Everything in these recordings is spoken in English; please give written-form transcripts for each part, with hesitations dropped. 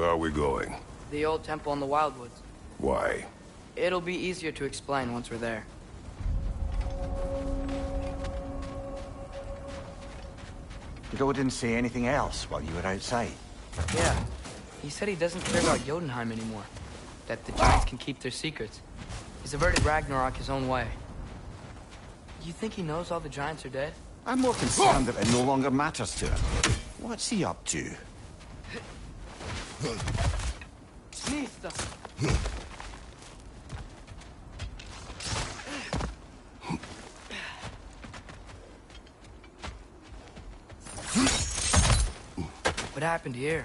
Where are we going? The old temple in the Wildwoods. Why? It'll be easier to explain once we're there. Did Odin say anything else while you were outside? Yeah. He said he doesn't care about Jotunheim anymore. That the giants can keep their secrets. He's averted Ragnarok his own way. You think he knows all the giants are dead? I'm more concerned that it no longer matters to him. What's he up to? Nista! What happened here?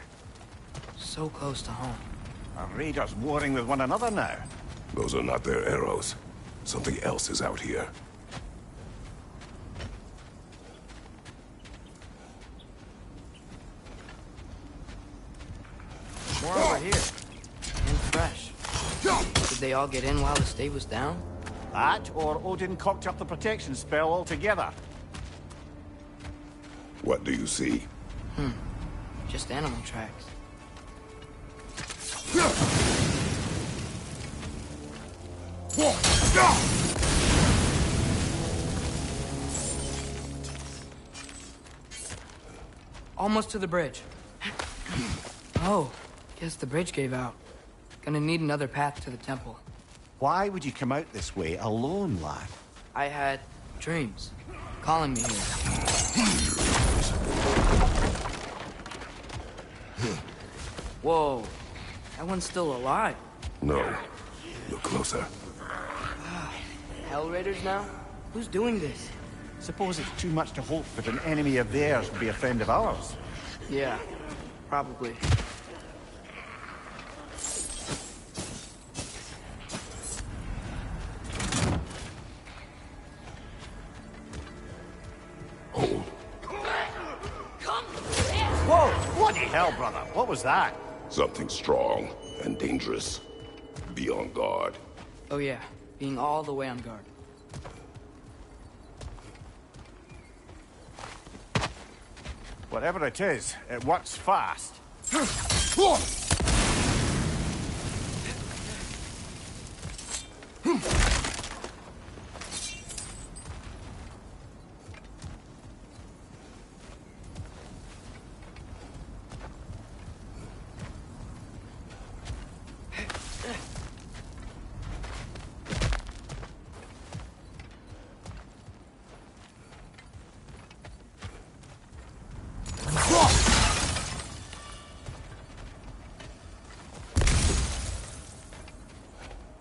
So close to home. Are raiders warring with one another now? Those are not their arrows. Something else is out here. More over here. And fresh. Did they all get in while the stave was down? That, or Odin cocked up the protection spell altogether. What do you see? Just animal tracks. Almost to the bridge. Oh, guess the bridge gave out. Gonna need another path to the temple. Why would you come out this way alone, lad? I had dreams calling me here. Whoa, that one's still alive. No. Look closer. Hell Raiders now? Who's doing this? Suppose it's too much to hope that an enemy of theirs would be a friend of ours. Yeah, probably. Hold. Whoa! Bloody hell, brother. What was that? Something strong and dangerous. Be on guard. Oh yeah, being all the way on guard. Whatever it is, it works fast.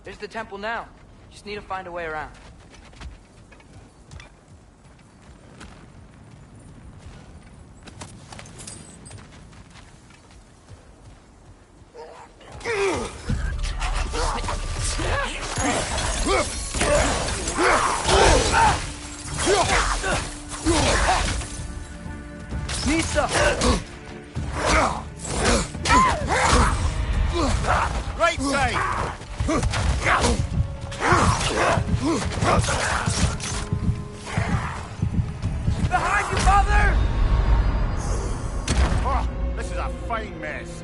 There's the temple now. Just need to find a way around. Nisa! Right side! Behind you, mother! Oh, this is a fine mess.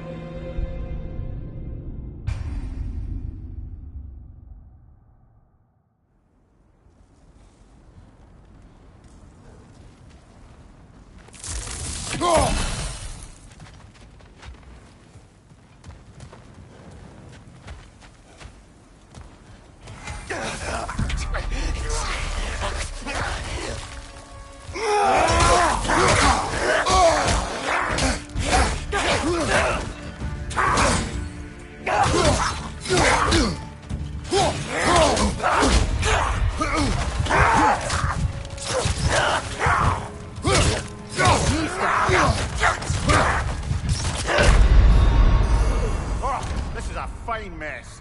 Fine mess.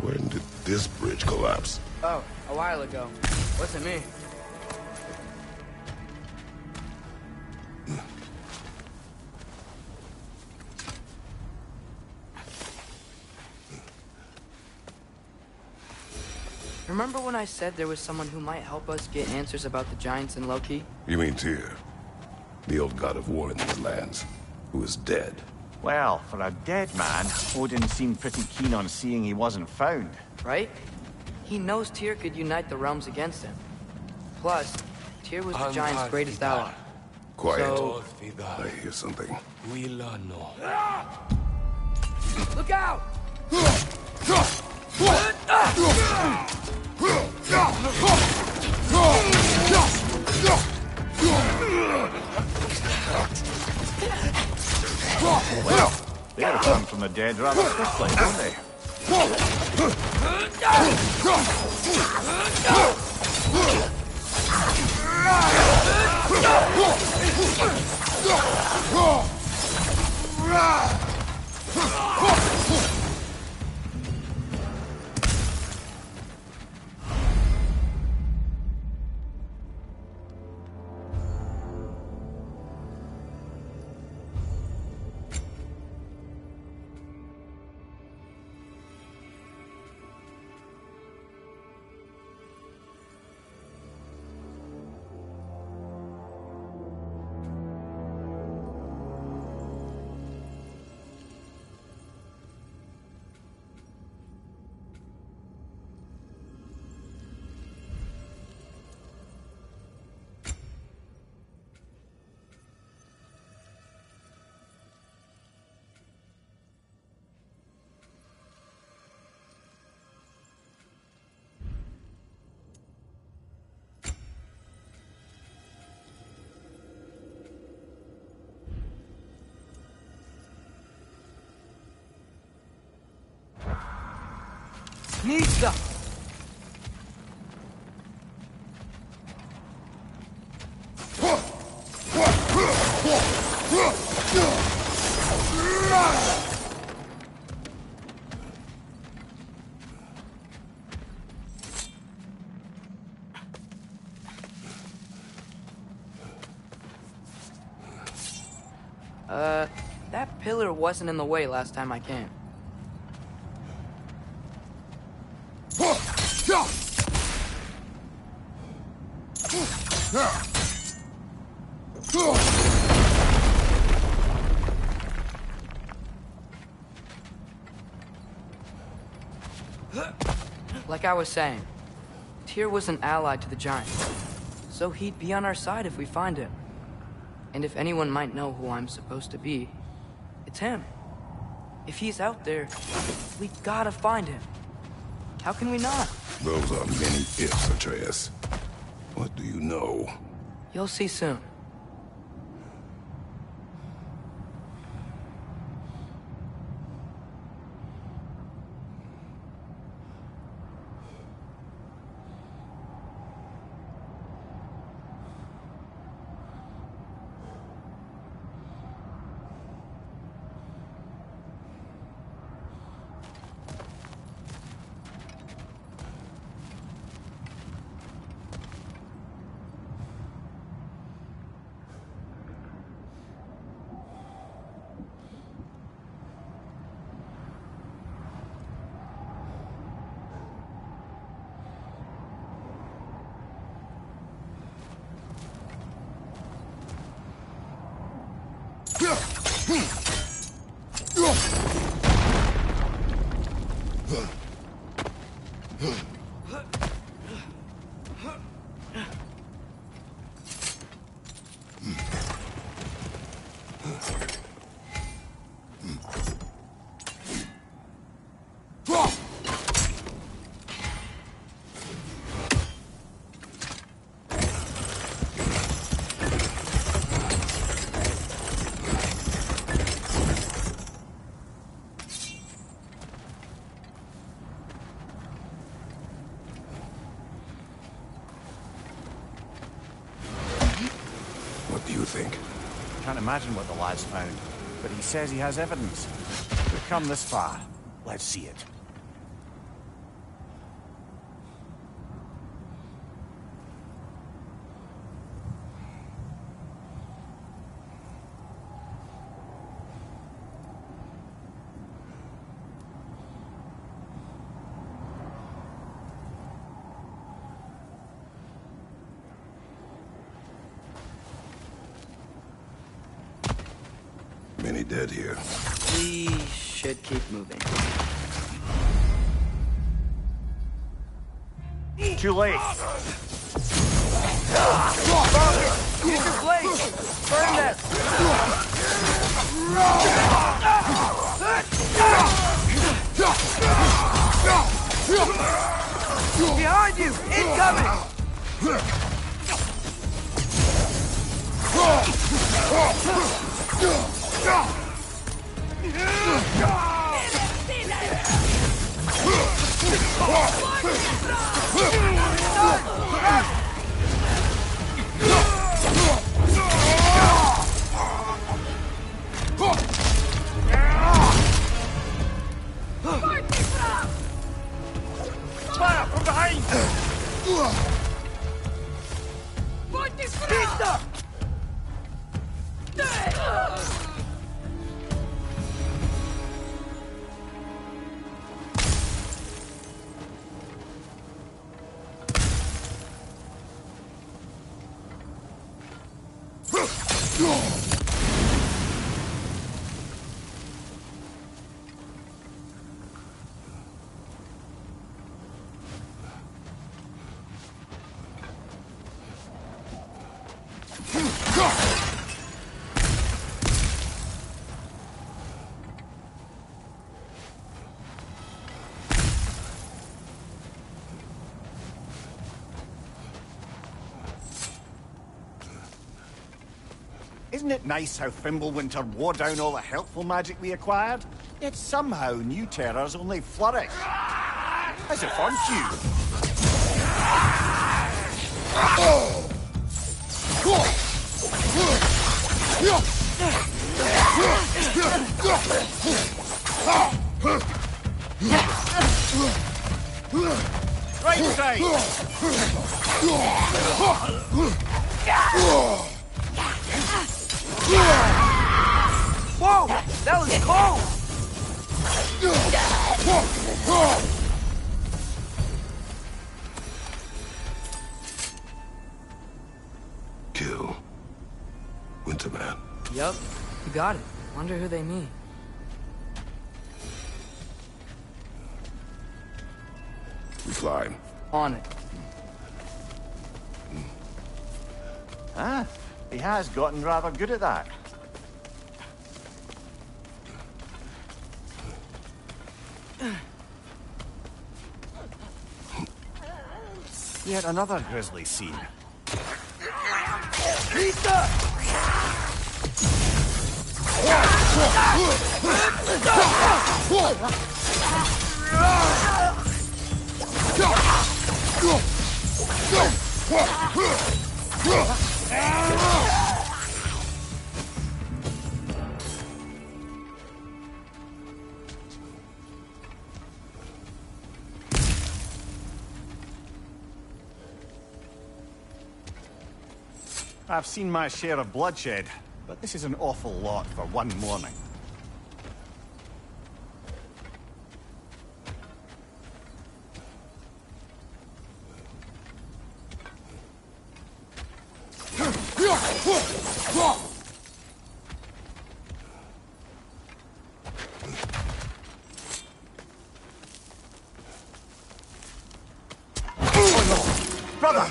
When did this bridge collapse? Oh, a while ago. Wasn't me. Remember when I said there was someone who might help us get answers about the giants in Loki? You mean Tyr, the old god of war in these lands, who is dead? Well, for a dead man, Odin seemed pretty keen on seeing he wasn't found. Right? He knows Tyr could unite the realms against him. Plus, Tyr was the giant's greatest ally. Quiet. So- I hear something. Look out! Well, they return from the dead rather quickly, don't they? Need stuff! That pillar wasn't in the way last time I came. Like I was saying, Tyr was an ally to the giants, so he'd be on our side if we find him. And if anyone might know who I'm supposed to be, it's him. If he's out there, we gotta find him. How can we not? Those are many ifs, Atreus. What do you know? You'll see soon. imagine what the lad's found, but he says he has evidence. We've come this far. Let's see it. Many dead here. We should keep moving. Too late. Use your blade! Burn them! Behind you! Incoming! Fire from behind! Isn't it nice how Fimbulwinter wore down all the helpful magic we acquired? Yet somehow new terrors only flourish. How's it fun to you? Right side! Whoa! That was cold! Kill. Winterman. Yup, you got it. Wonder who they mean. We climb. On it. Ah, he has gotten rather good at that. Yet another grisly scene. I've seen my share of bloodshed, but this is an awful lot for one morning. Brother!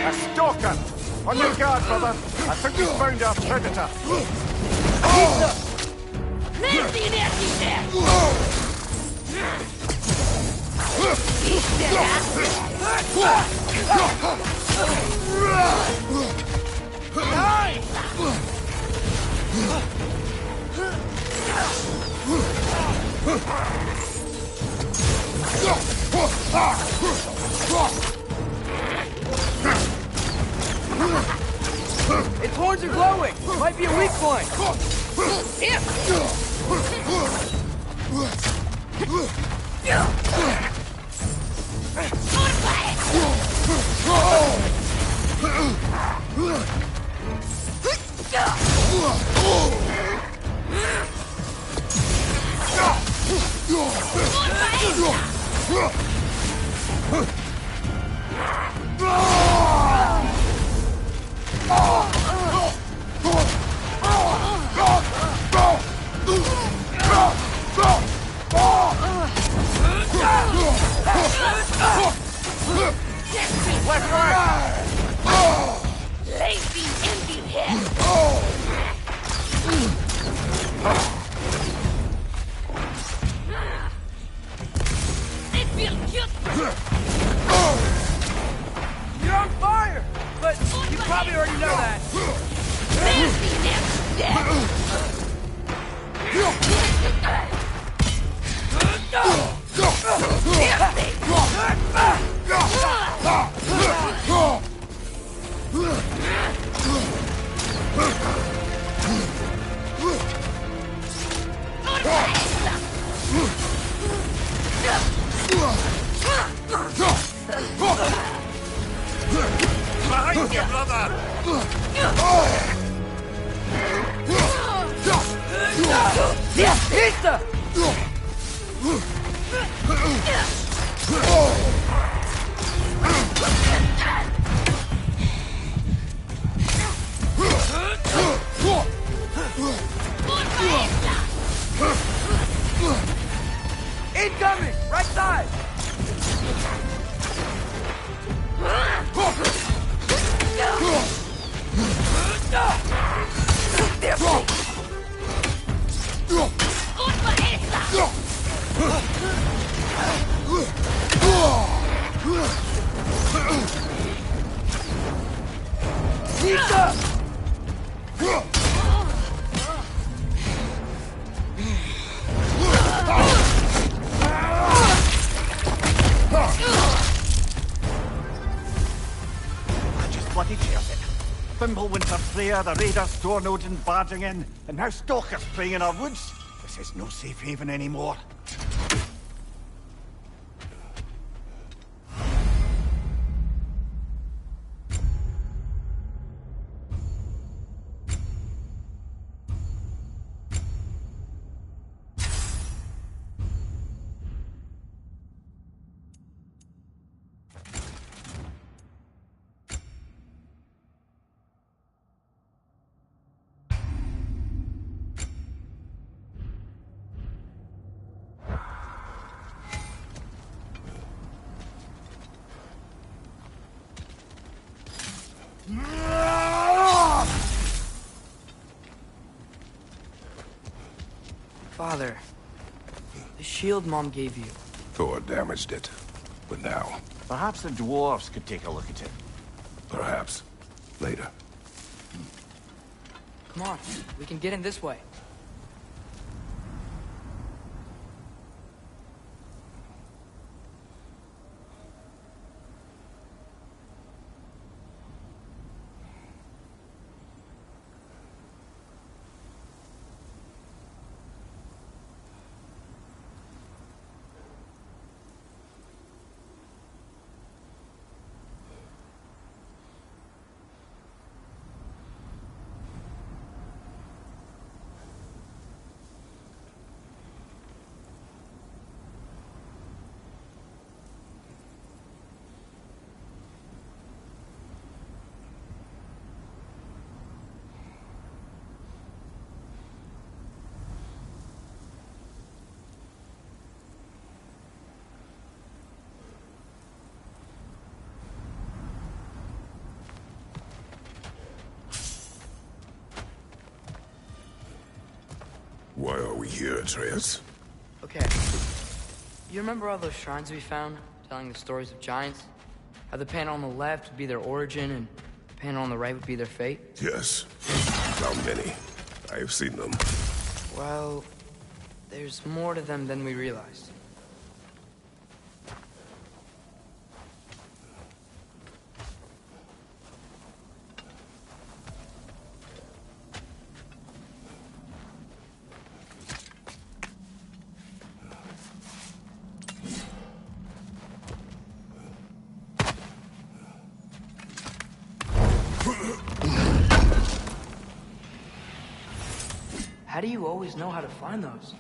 A stalker! On your guard, brother! I think we found our predator! Its horns are glowing! Might be a weak point! Lazy empty head! It feels cute! You're on fire! But you probably already know that. Lazy next death! Behind you, brother! Pizza! Incoming! Right side! Pizza! Bloody deserve it. Fimbulwinter Freya, the raiders, storm Odin barging in, and now stalkers playing in our woods. This is no safe haven anymore. Father, the shield Mom gave you. Thor damaged it. But now, Perhaps the dwarves could take a look at it. perhaps, later. Come on, we can get in this way. Why are we here, Atreus? Okay. You remember all those shrines we found, telling the stories of giants? How the panel on the left would be their origin, and the panel on the right would be their fate? Yes. Found many. I have seen them. Well, There's more to them than we realized. How do you always know how to find those?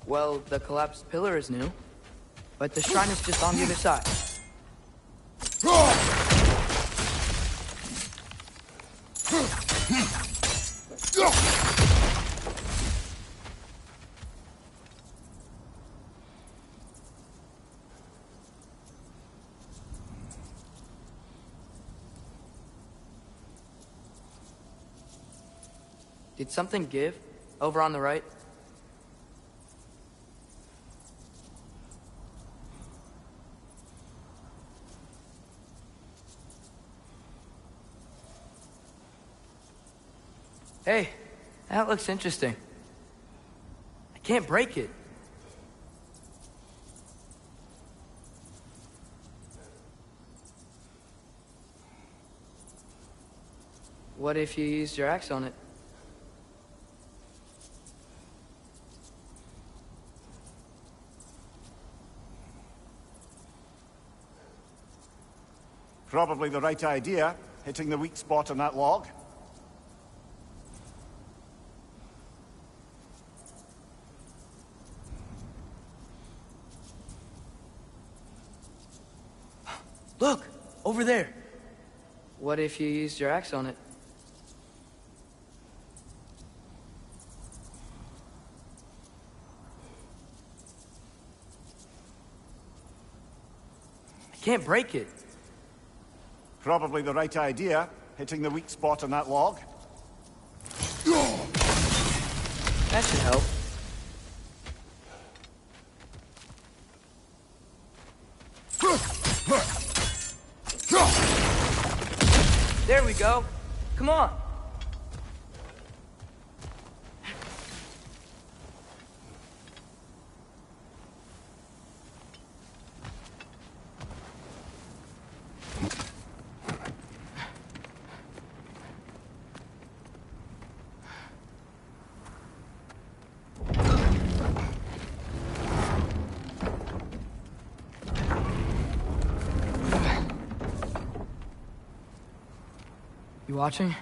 Well, the collapsed pillar is new, but the shrine is just on the other side. Did something give over on the right? Hey, that looks interesting. I can't break it. What if you used your axe on it? Probably the right idea, hitting the weak spot on that log. Look! Over there! What if you used your axe on it? I can't break it. Probably the right idea, hitting the weak spot on that log. That should help. There we go. Come on. You watching?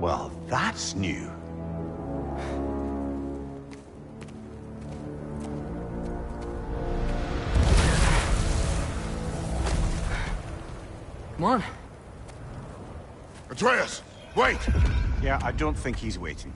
Well, that's new. Come on. Atreus, wait! Yeah, I don't think he's waiting.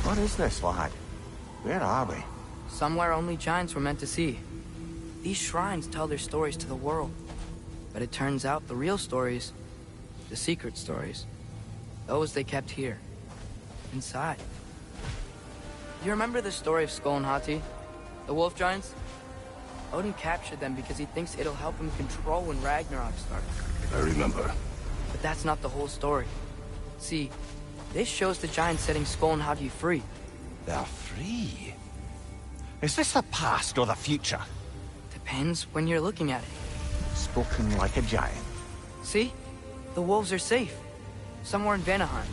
What is this, lad? Where are we? Somewhere only giants were meant to see. These shrines tell their stories to the world. But it turns out the real stories, the secret stories, those they kept here, inside. You remember the story of Skull and Hati? The wolf giants? Odin captured them because he thinks it'll help him control when Ragnarok starts. I remember. But that's not the whole story. See, this shows the giants setting Skull and Hati free. They're free. Is this the past or the future? Depends when you're looking at it. Spoken like a giant. See? The wolves are safe. Somewhere in Vanaheim.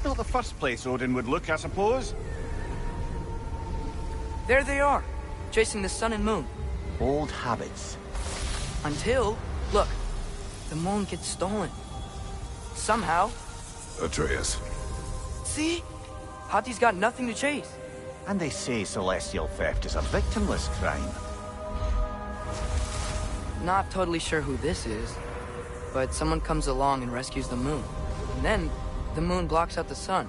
Not the first place Odin would look, I suppose. There they are, chasing the sun and moon. Old habits. Until, look, the moon gets stolen. Somehow. Atreus. See? Hati's got nothing to chase. And they say celestial theft is a victimless crime. Not totally sure who this is, but someone comes along and rescues the moon. And then, the moon blocks out the sun.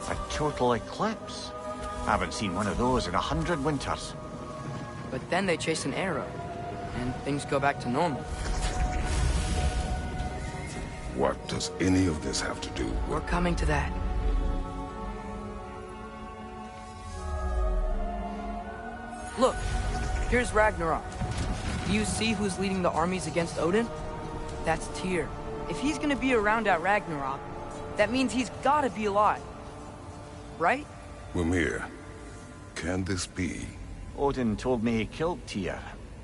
A total eclipse. Haven't seen one of those in 100 winters. But then they chase an arrow, and things go back to normal. What does any of this have to do with... We're coming to that. Look, here's Ragnarok. Do you see who's leading the armies against Odin? That's Tyr. If he's gonna be around at Ragnarok, that means he's gotta be alive. Right? Mimir, can this be? Odin told me he killed Tyr,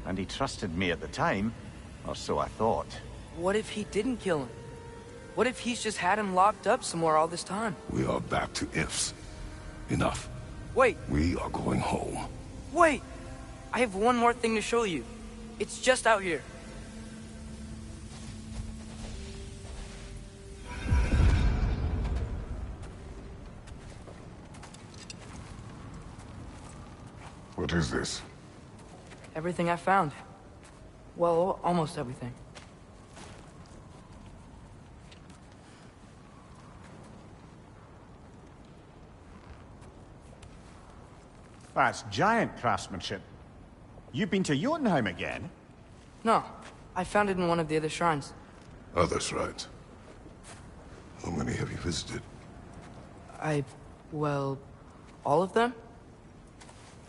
and he trusted me at the time, or so I thought. What if he didn't kill him? What if he's just had him locked up somewhere all this time? We are back to ifs. Enough. Wait, We are going home. wait! I have one more thing to show you. It's just out here. What is this? Everything I found. Well, almost everything. That's giant craftsmanship. You've been to Jotunheim again? No, I found it in one of the other shrines. Others, right? How many have you visited? Well, all of them?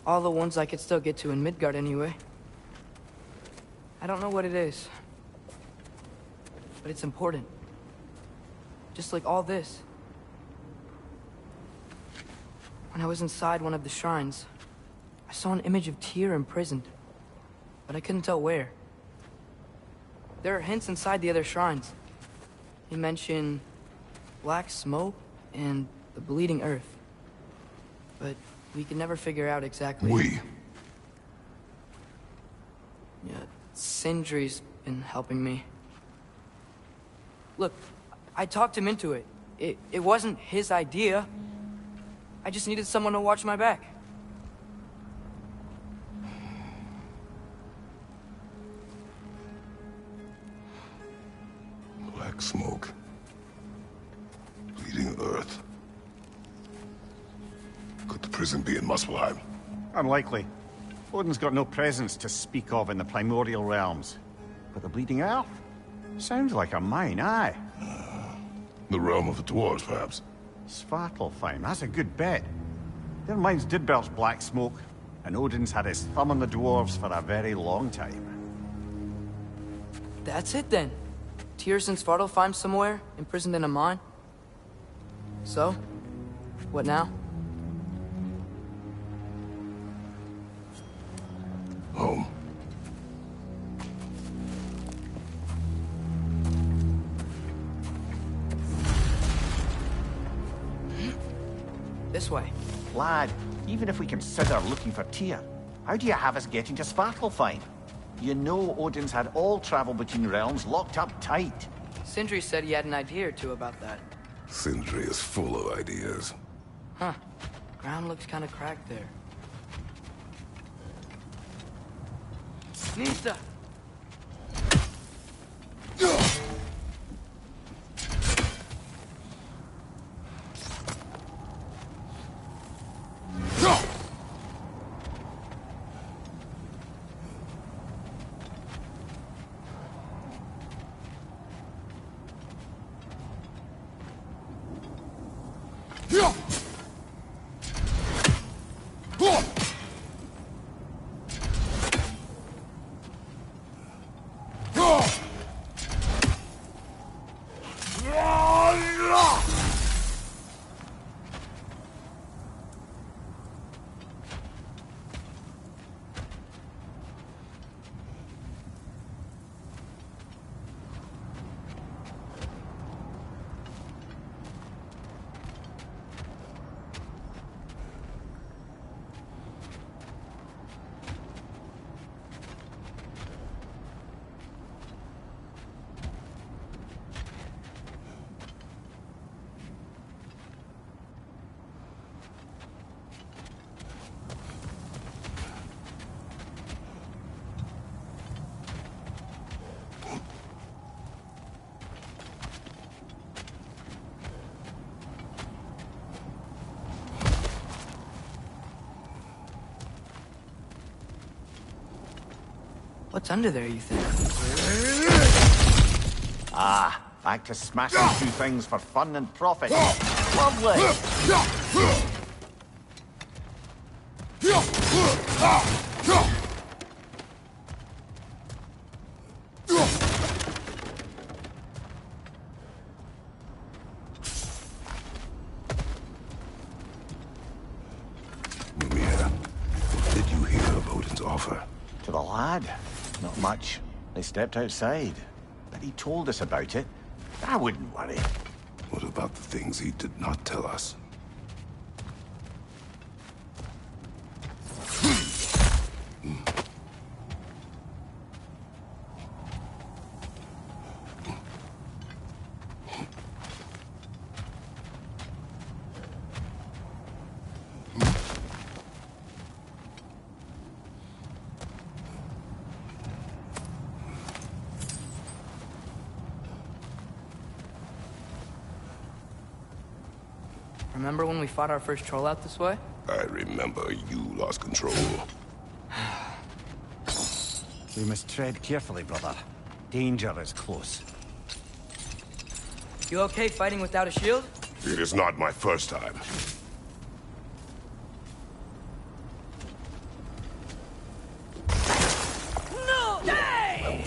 All the ones I could still get to in Midgard anyway. I don't know what it is. But it's important. Just like all this. When I was inside one of the shrines, I saw an image of Tyr imprisoned. But I couldn't tell where. There are hints inside the other shrines. They mention black smoke and the bleeding earth. But we could never figure out exactly. We. Yeah, Sindri's been helping me. Look, I talked him into it. It wasn't his idea. I just needed someone to watch my back. Black smoke. Bleeding earth. Could the prison be in Muspelheim? Unlikely. Odin's got no presence to speak of in the primordial realms. But the Bleeding Earth? Sounds like a mine, aye. The realm of the dwarves, perhaps? Svartalfheim, that's a good bet. Their mines did belch black smoke, and Odin's had his thumb on the dwarves for a very long time. That's it then. Tyr's in Svartalfheim somewhere, imprisoned in a mine. So, what now? Home. This way. Lad, even if we consider looking for Tyr, how do you have us getting to Svartalfheim? You know Odin's had all travel between realms locked up tight. Sindri said he had an idea or two about that. Sindri is full of ideas. Huh. Ground looks kind of cracked there. Nista! What's under there, you think? Ah, back to smashing through things for fun and profit. Lovely! Mimir, what did you hear of Odin's offer? To the lad? Not much. They stepped outside. But he told us about it. I wouldn't worry. What about the things he did not tell us? Remember when we fought our first troll out this way? I remember you lost control. We must tread carefully, brother. Danger is close. You okay fighting without a shield? It is not my first time. No! Hey!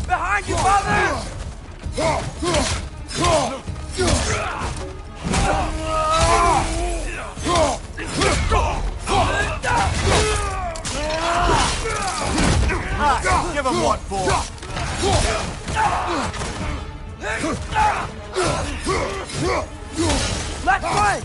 Behind you, father! Give him what for? Let's fight!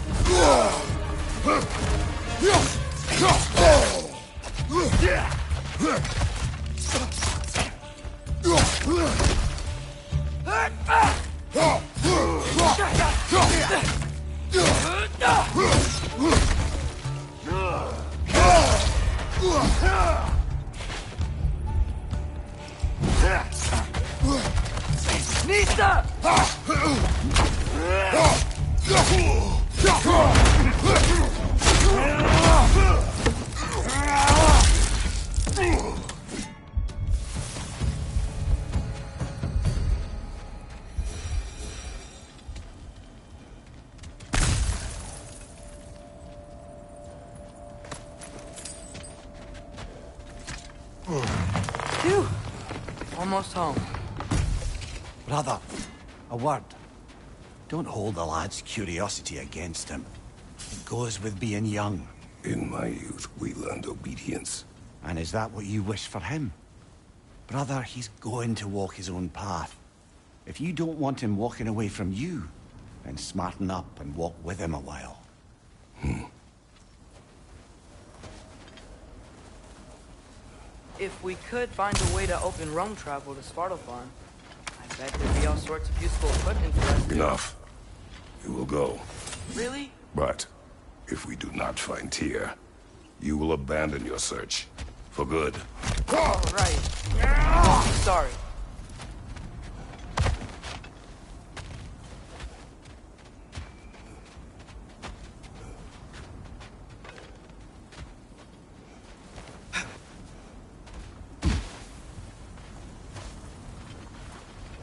Nista! Phew! Almost home. Brother, a word. Don't hold the lad's curiosity against him. It goes with being young. In my youth, we learned obedience. And is that what you wish for him? Brother, he's going to walk his own path. If you don't want him walking away from you, then smarten up and walk with him a while. If we could find a way to open roam travel to Svartalfheim, I bet there'd be all sorts of useful equipment for us. Enough. You will go. Really? But if we do not find Tyr, you will abandon your search. For good. Oh, right. Oh, sorry.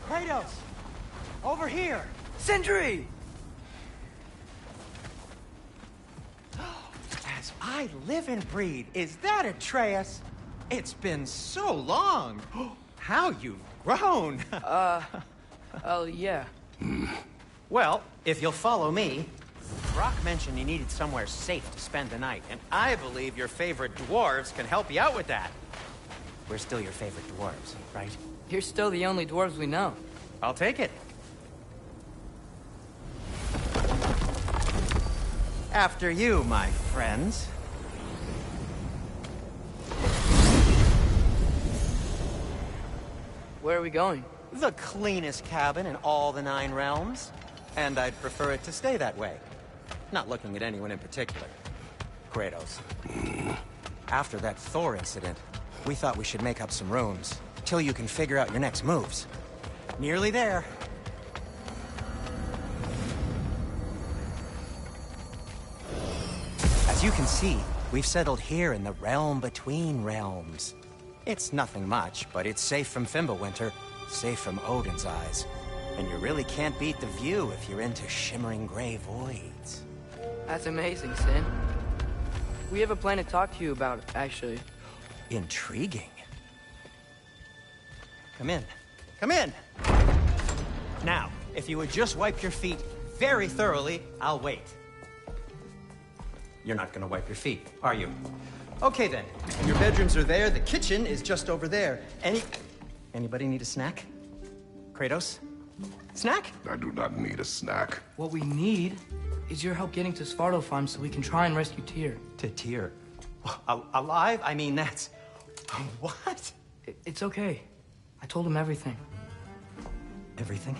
Kratos! Over here! Sindri! As I live and breathe, is that Atreus? It's been so long! How you've grown! Oh, yeah. Well, if you'll follow me, Brock mentioned you needed somewhere safe to spend the night, and I believe your favorite dwarves can help you out with that. We're still your favorite dwarves, right? You're still the only dwarves we know. I'll take it. After you, my friends. Where are we going? The cleanest cabin in all the 9 realms. And I'd prefer it to stay that way. Not looking at anyone in particular. Kratos. After that Thor incident, we thought we should make up some rooms, till you can figure out your next moves. Nearly there. As you can see, we've settled here in the realm between realms. It's nothing much, but it's safe from Fimbulwinter, safe from Odin's eyes. And you really can't beat the view if you're into shimmering gray voids. That's amazing, Sin. We have a plan to talk to you about, actually. Intriguing. Come in. Come in! Now, if you would just wipe your feet very thoroughly, I'll wait. You're not gonna wipe your feet, are you? Okay then. Your bedrooms are there, the kitchen is just over there. Anybody need a snack? Kratos? Snack? I do not need a snack. What we need is your help getting to Svartalfheim so we can try and rescue Tyr. To Tyr? Alive? I mean, that's... What? It's okay. I told him everything. Everything?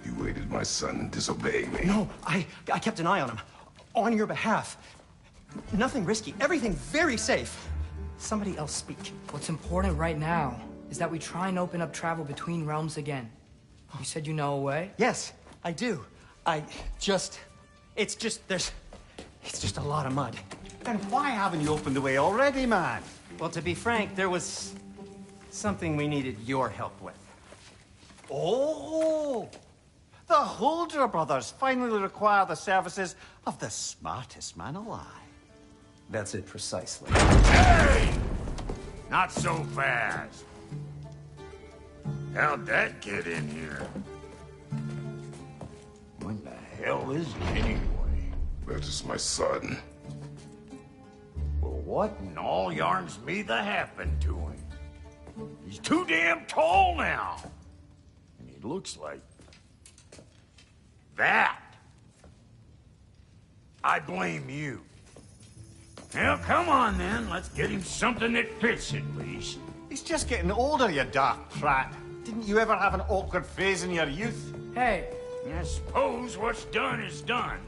You aided my son in disobeying me. No, I kept an eye on him. On your behalf. Nothing risky. Everything very safe. Somebody else speak. What's important right now is that we try and open up travel between realms again. You said you know a way? Yes, I do. It's just a lot of mud. Then why haven't you opened the way already, man? Well, to be frank, there was something we needed your help with. Oh! The Holder brothers finally require the services of the smartest man alive. That's it precisely. Hey! Not so fast. How'd that get in here? What the hell is it anyway? That is my son. Well, what in all yarns me that happened to him? He's too damn tall now. And he looks like... that. I blame you. Well, come on then. Let's get him something that fits at least. He's just getting older, you dark prat. Didn't you ever have an awkward phase in your youth? Hey, I suppose what's done is done.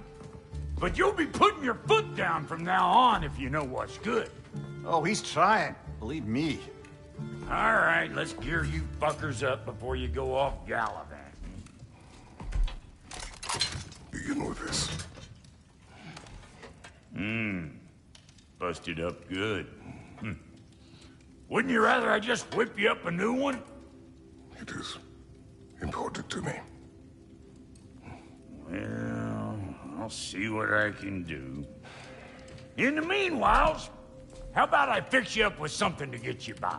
But you'll be putting your foot down from now on if you know what's good. Oh, he's trying. Believe me. All right, let's gear you fuckers up before you go off gallivanting. Begin with this. Busted up good. Wouldn't you rather I just whip you up a new one? It is important to me. Well, I'll see what I can do. In the meanwhile, how about I fix you up with something to get you by?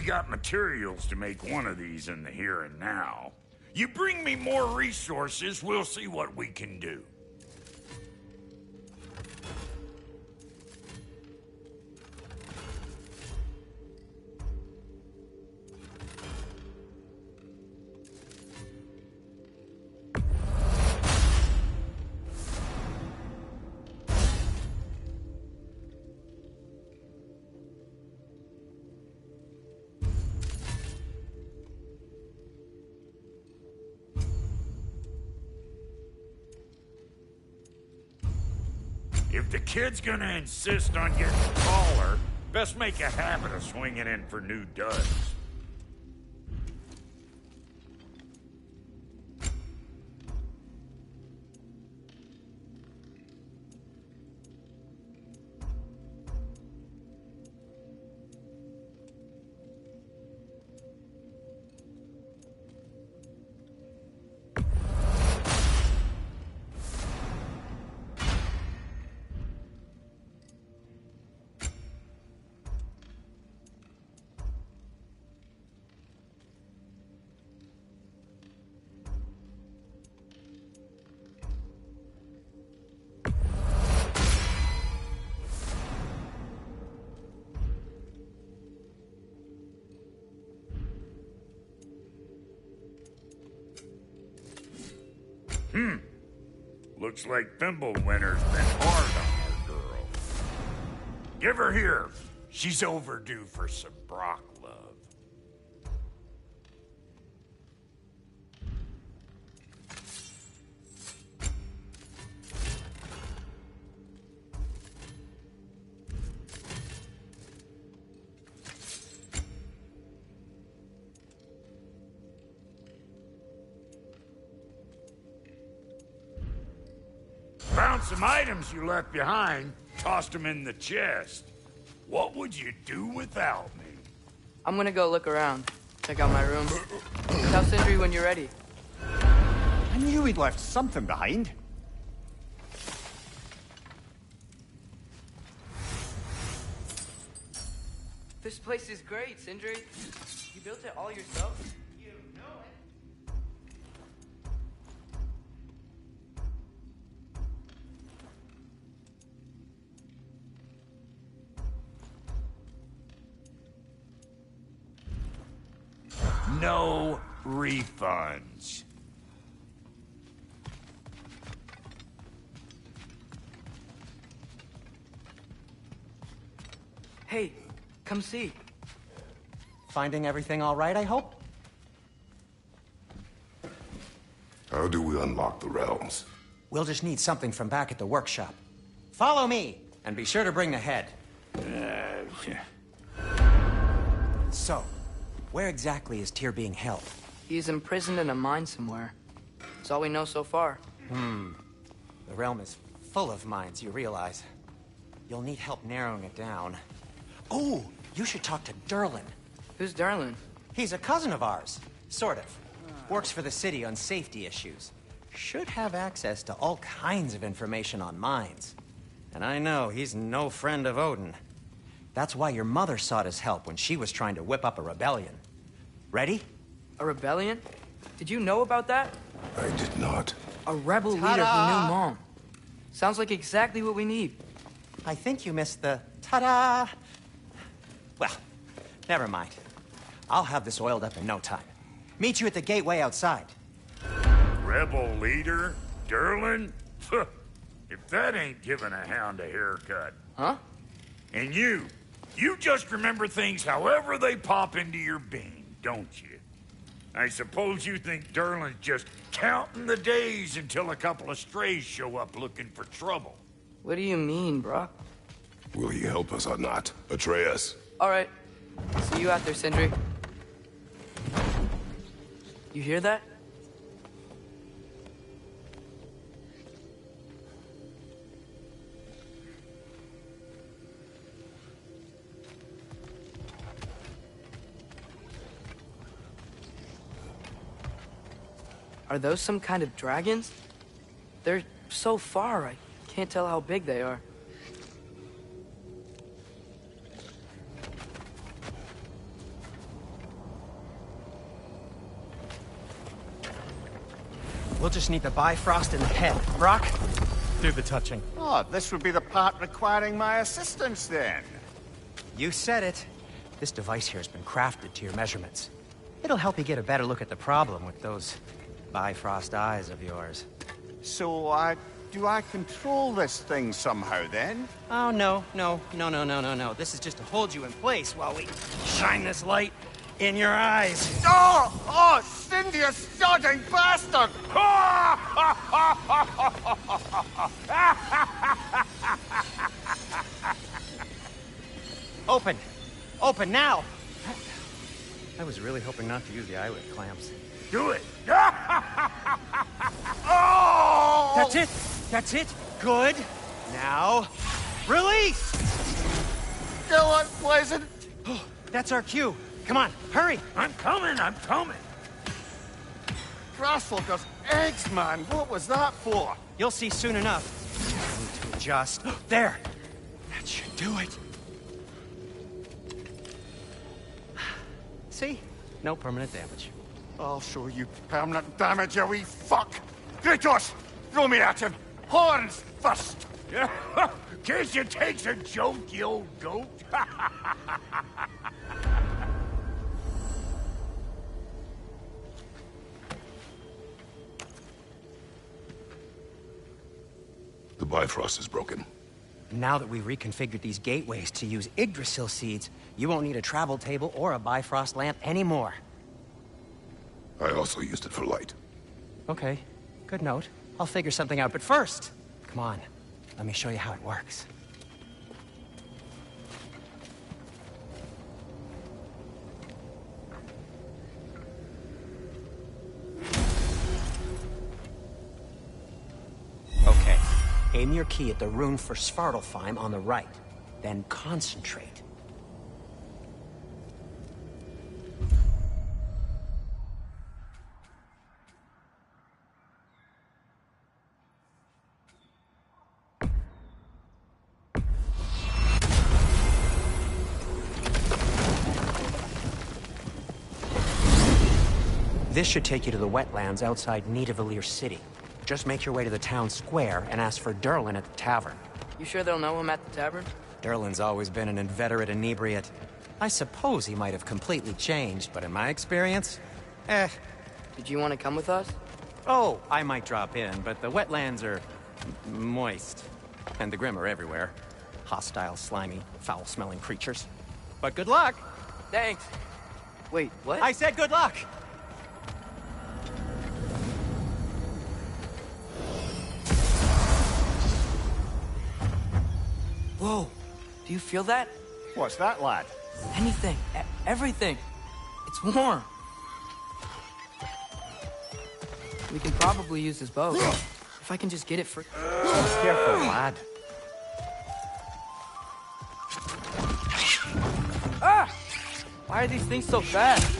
got materials to make one of these in the here and now. You bring me more resources, we'll see what we can do. If the kid's gonna insist on getting taller, best make a habit of swinging in for new duds. Looks like Thimblewinter's been hard on our girl. Give her here. She's overdue for some Brock love. Found some items you left behind, tossed them in the chest. What would you do without me? I'm gonna go look around. Check out my room. Tell Sindri when you're ready. I knew he'd left something behind. This place is great, Sindri. You built it all yourself? You know it. No refunds. Hey, come see. Finding everything all right, I hope? How do we unlock the realms? We'll just need something from back at the workshop. Follow me, and be sure to bring the head. So, where exactly is Tyr being held? He's imprisoned in a mine somewhere. That's all we know so far. The realm is full of mines, you realize. You'll need help narrowing it down. Oh, you should talk to Durlin. Who's Darlin? He's a cousin of ours, sort of. Works for the city on safety issues. Should have access to all kinds of information on mines. And I know he's no friend of Odin. That's why your mother sought his help when she was trying to whip up a rebellion. Ready? A rebellion? Did you know about that? I did not. A rebel leader who knew Mom. Sounds like exactly what we need. I think you missed the ta-da. Well, never mind. I'll have this oiled up in no time. Meet you at the gateway outside. Rebel leader? Durlin? If that ain't giving a hound a haircut. Huh? And you just remember things however they pop into your being, don't you? I suppose you think Durlin's just counting the days until a couple of strays show up looking for trouble. What do you mean, Brock? Will he help us or not? Atreus? All right. See you out there, Sindri. You hear that? Are those some kind of dragons? They're so far, I can't tell how big they are. We'll just need the Bifrost in the head. Brock, do the touching. Oh, this would be the part requiring my assistance, then. You said it. This device here has been crafted to your measurements. It'll help you get a better look at the problem with those Bifrost eyes of yours. So, do I control this thing somehow, then? Oh, no. This is just to hold you in place while we shine this light in your eyes. Oh! Oh, Cindy, you sodding bastard! Open! Open now! I was really hoping not to use the eyelid clamps. Do it. Oh! That's it! That's it! Good! Now, release! Still unpleasant. That's our cue. Come on, hurry! I'm coming. Grasshopper's eggs, man. What was that for? You'll see soon enough. I need to adjust. There! That should do it. See? No permanent damage. I'll show you permanent damage, you wee fuck! Kratos! Throw me at him! Horns first! Guess you takes a joke, you old goat. The Bifrost is broken. Now that we've reconfigured these gateways to use Yggdrasil seeds, you won't need a travel table or a Bifrost lamp anymore. I also used it for light. Okay, good note. I'll figure something out, but first, come on, let me show you how it works. Okay, aim your key at the rune for Svartalfheim on the right, then concentrate. This should take you to the wetlands outside Nidavellir City. Just make your way to the town square and ask for Durlin at the tavern. You sure they'll know him at the tavern? Durlin's always been an inveterate inebriate. I suppose he might have completely changed, but in my experience, Did you want to come with us? Oh, I might drop in, but the wetlands are moist. And the Grim are everywhere. Hostile, slimy, foul-smelling creatures. But good luck! Thanks. Wait, what? I said good luck! Whoa, do you feel that? What's that, lad? Anything, everything. It's warm. We can probably use this boat. If I can just get it for... Careful, lad. Ah! Why are these things so fast?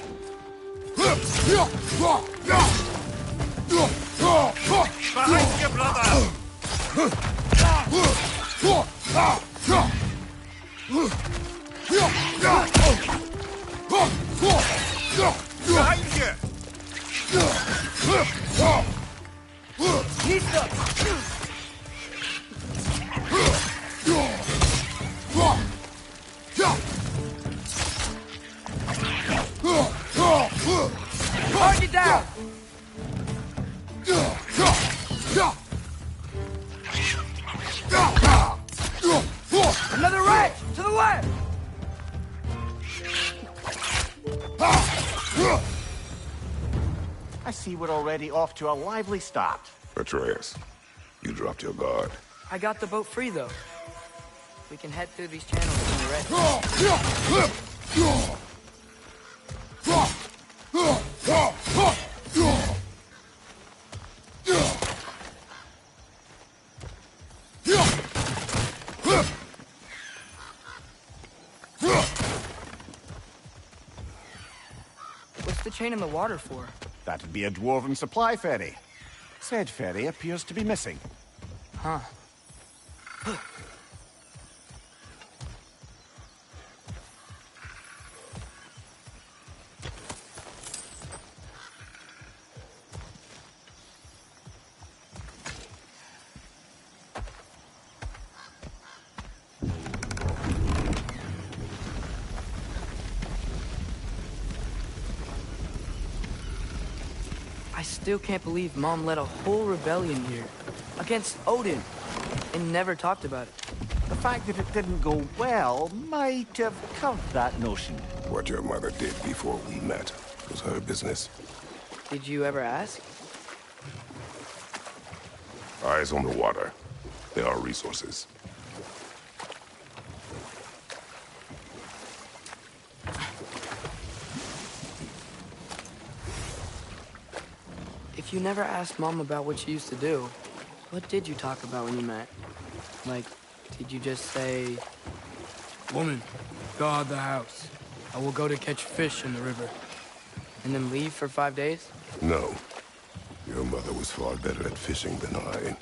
Behind you, brother. Behind you. Target down! Another right! To the left! I see we're already off to a lively start. Atreus, you dropped your guard. I got the boat free, though. We can head through these channels when you're ready. What's the chain in the water for? That'd be a dwarven supply ferry. Said ferry appears to be missing. Huh. I still can't believe Mom led a whole rebellion here. Against Odin. And never talked about it. The fact that it didn't go well might have curved that notion. What your mother did before we met was her business. Did you ever ask? Eyes on the water. There are resources. If you never asked Mom about what she used to do, what did you talk about when you met? Like, did you just say... Woman, guard the house. I will go to catch fish in the river. And then leave for 5 days? No. Your mother was far better at fishing than I.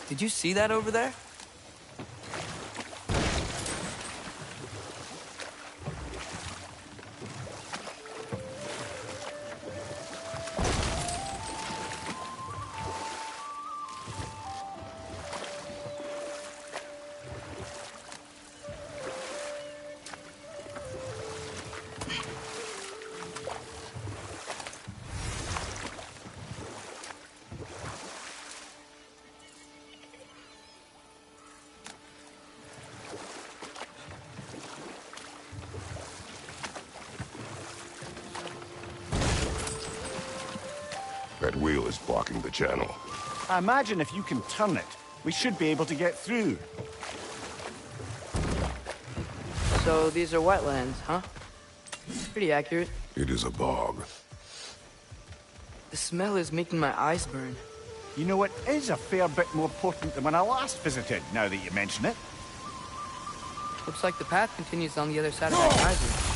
Did you see that over there? That wheel is blocking the channel. I imagine if you can turn it, we should be able to get through. So these are wetlands, huh? Pretty accurate. It is a bog. The smell is making my eyes burn. You know, it is a fair bit more potent than when I last visited, now that you mention it. Looks like the path continues on the other side of that geyser.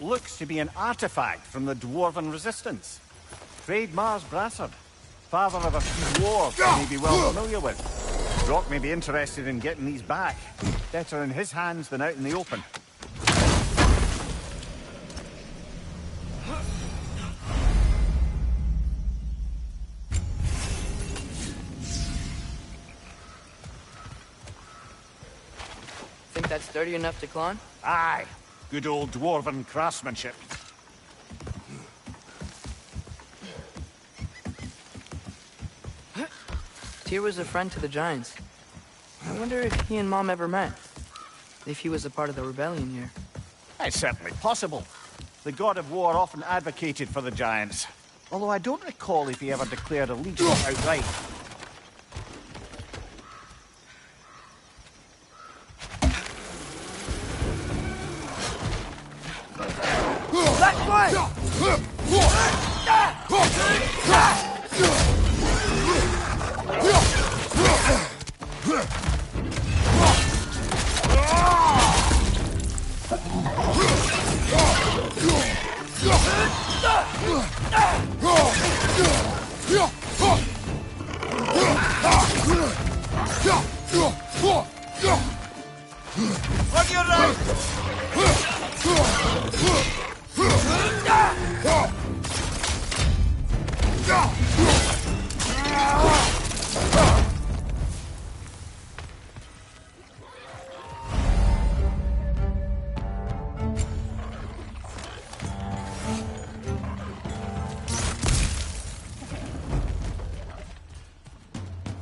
Looks to be an artifact from the Dwarven Resistance. Trade Mars Brassard, father of a few dwarves you may be well familiar with. Brock may be interested in getting these back. Better in his hands than out in the open. Think that's sturdy enough to climb? Aye. Good old Dwarven craftsmanship. Tyr was a friend to the Giants. I wonder if he and Mom ever met. If he was a part of the rebellion here. It's certainly possible. The god of war often advocated for the Giants. Although I don't recall if he ever declared allegiance outright. On your right!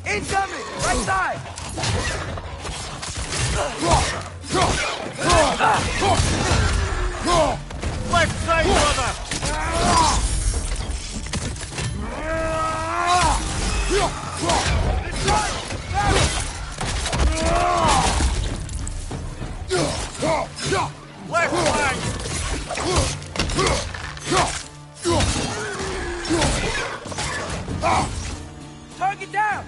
Incoming! Right side! Left side, brother! Left flank! Target down!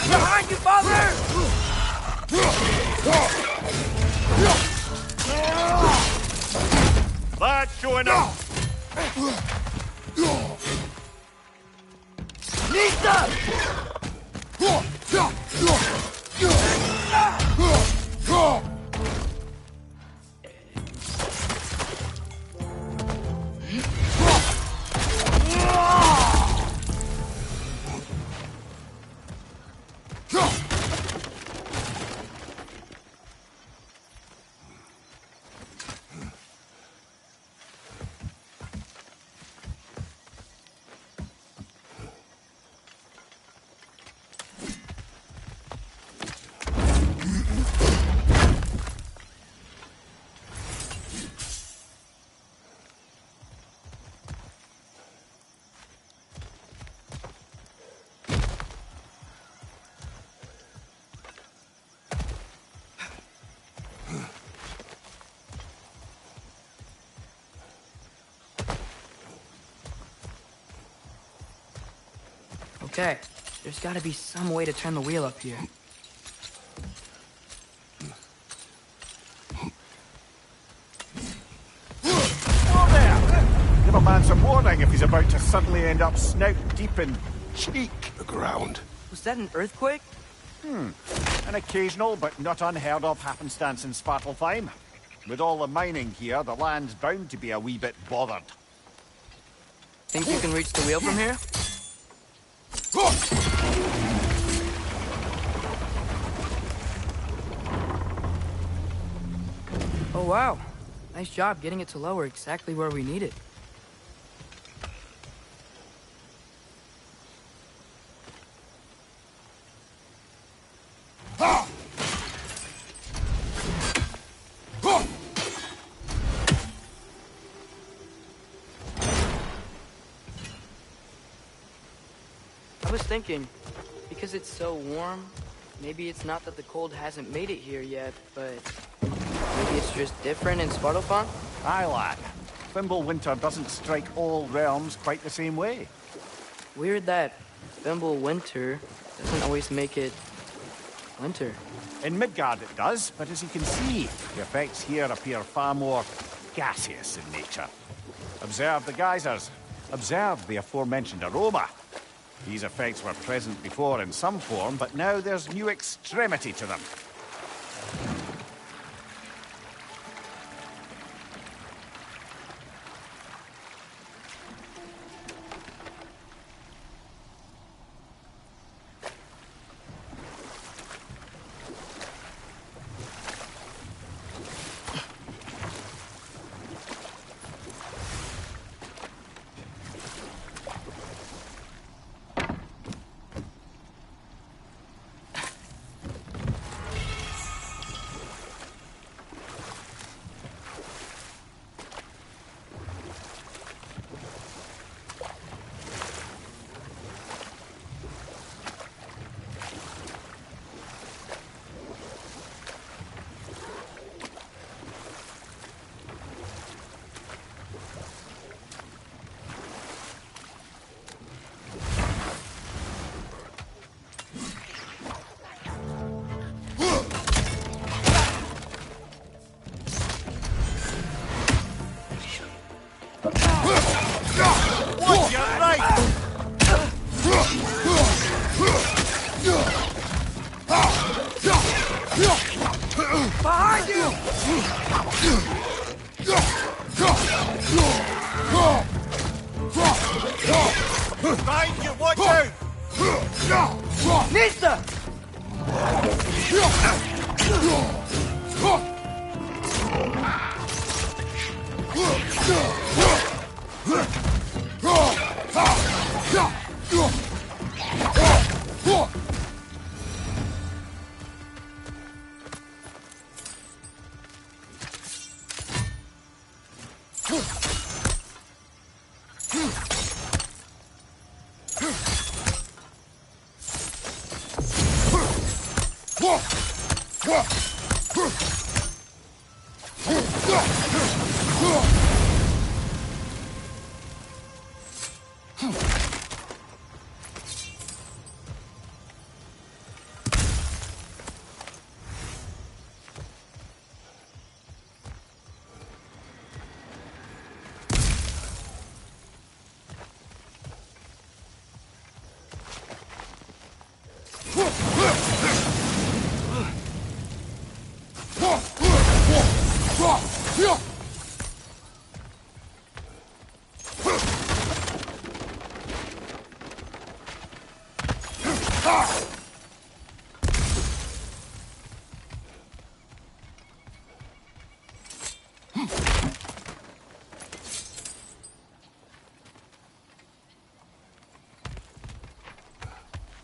Behind you, father! That's showing up! Lisa! Okay, there's gotta be some way to turn the wheel up here. Oh, there! Give a man some warning if he's about to suddenly end up snout deep in cheek. The ground. Was that an earthquake? An occasional but not unheard of happenstance in Svartalfheim. With all the mining here, the land's bound to be a wee bit bothered. Think you can reach the wheel from here? Oh wow, nice job getting it to lower exactly where we need it. I was thinking, because it's so warm, maybe it's not that the cold hasn't made it here yet, but maybe it's just different in Svartalfheim? Aye, lad. Fimbulwinter doesn't strike all realms quite the same way. Weird that Fimbulwinter doesn't always make it winter. In Midgard it does, but as you can see, the effects here appear far more gaseous in nature. Observe the geysers. Observe the aforementioned aroma. These effects were present before in some form, but now there's new extremity to them. Behind you, watch out! Nista!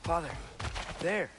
Father, there.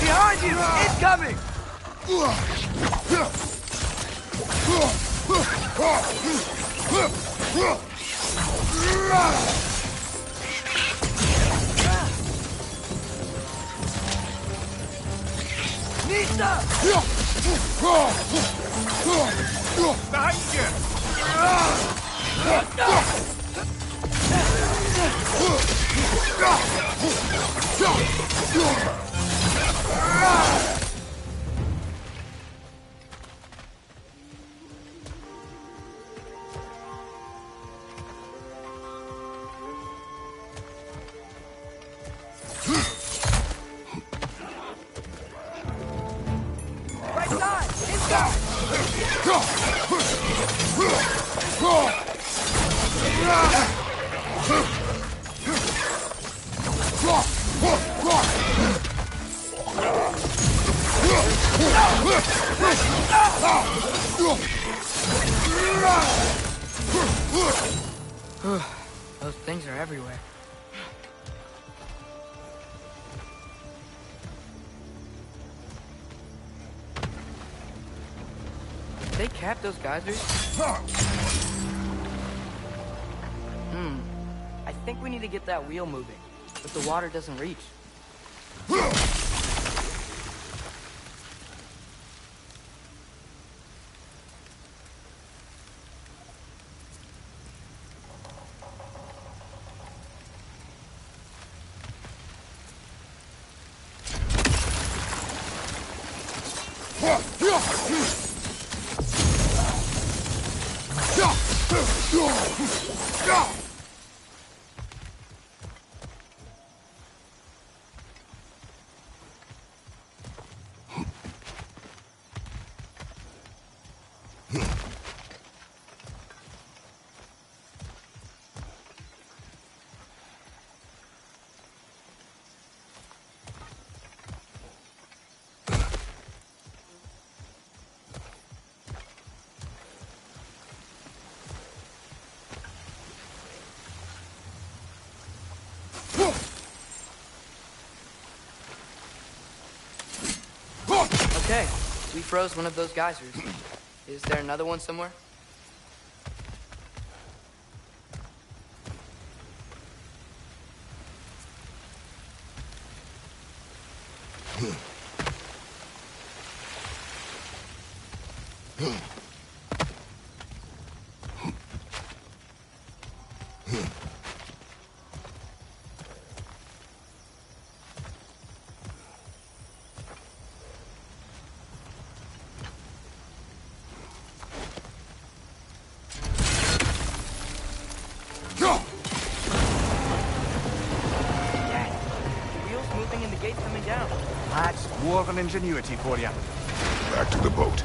Behind you! Incoming! Nista! Behind you! Right side! Incoming! Those things are everywhere. Did they cap those geysers? I think we need to get that wheel moving, but the water doesn't reach. Okay, we froze one of those geysers. Is there another one somewhere? That's dwarven ingenuity for you. Back to the boat.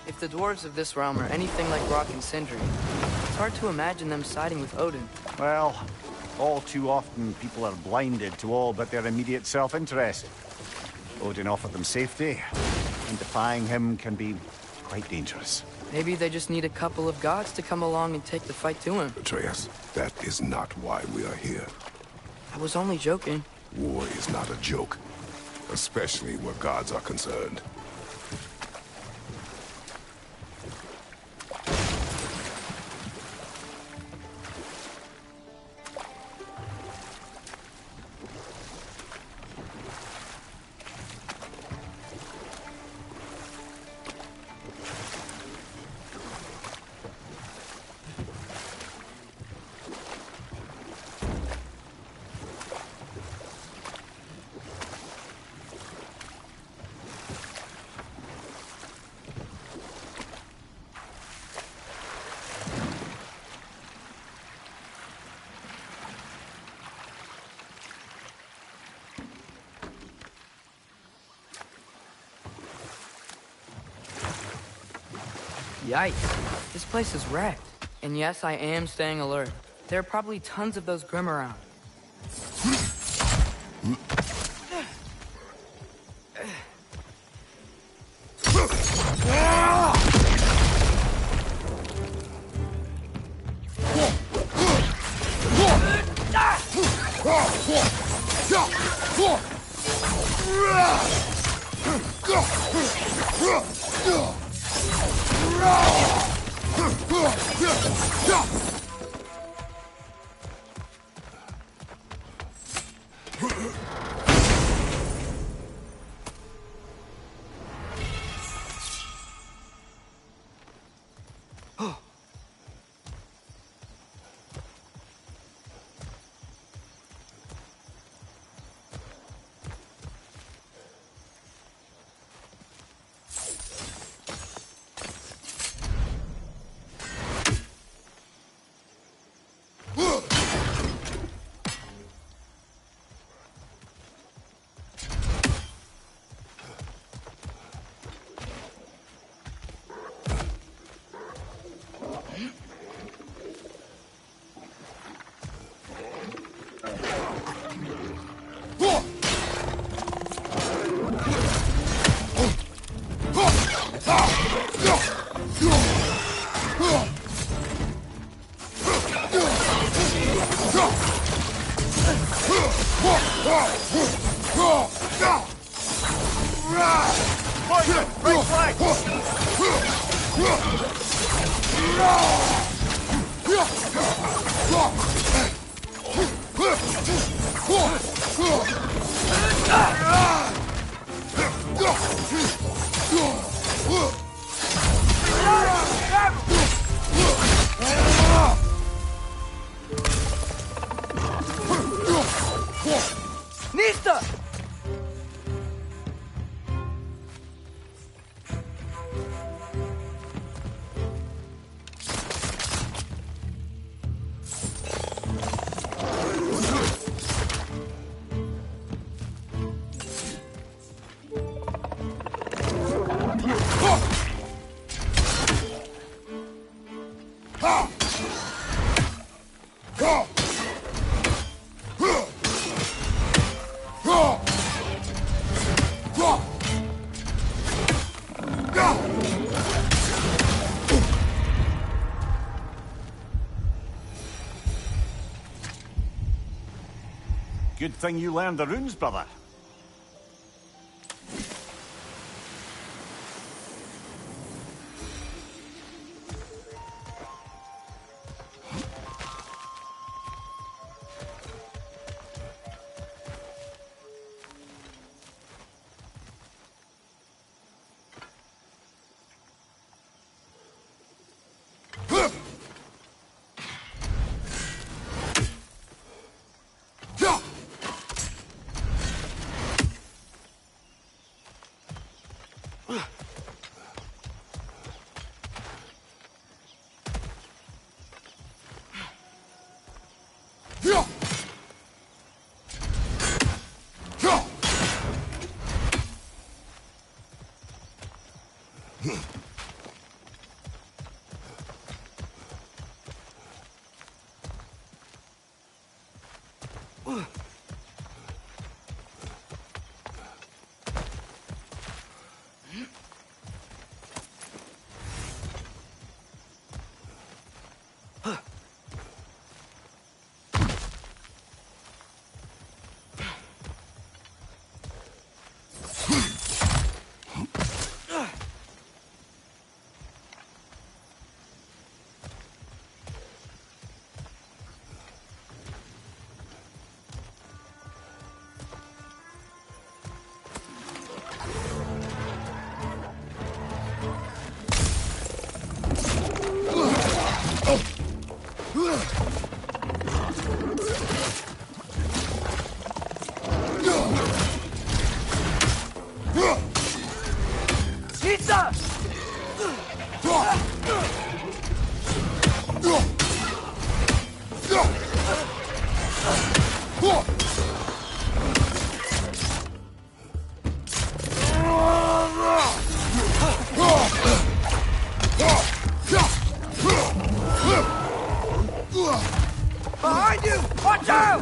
If the dwarves of this realm are anything like Rock and Sindri, it's hard to imagine them siding with Odin. Well, all too often people are blinded to all but their immediate self-interest. Odin offered them safety, and defying him can be quite dangerous. Maybe they just need a couple of gods to come along and take the fight to him. Atreus, that is not why we are here. I was only joking. War is not a joke, especially where gods are concerned. Yikes. This place is wrecked. And yes, I am staying alert. There are probably tons of those Grim around. Right flank! Nista! Good thing you learned the runes, brother. Nista! Behind you! Watch out!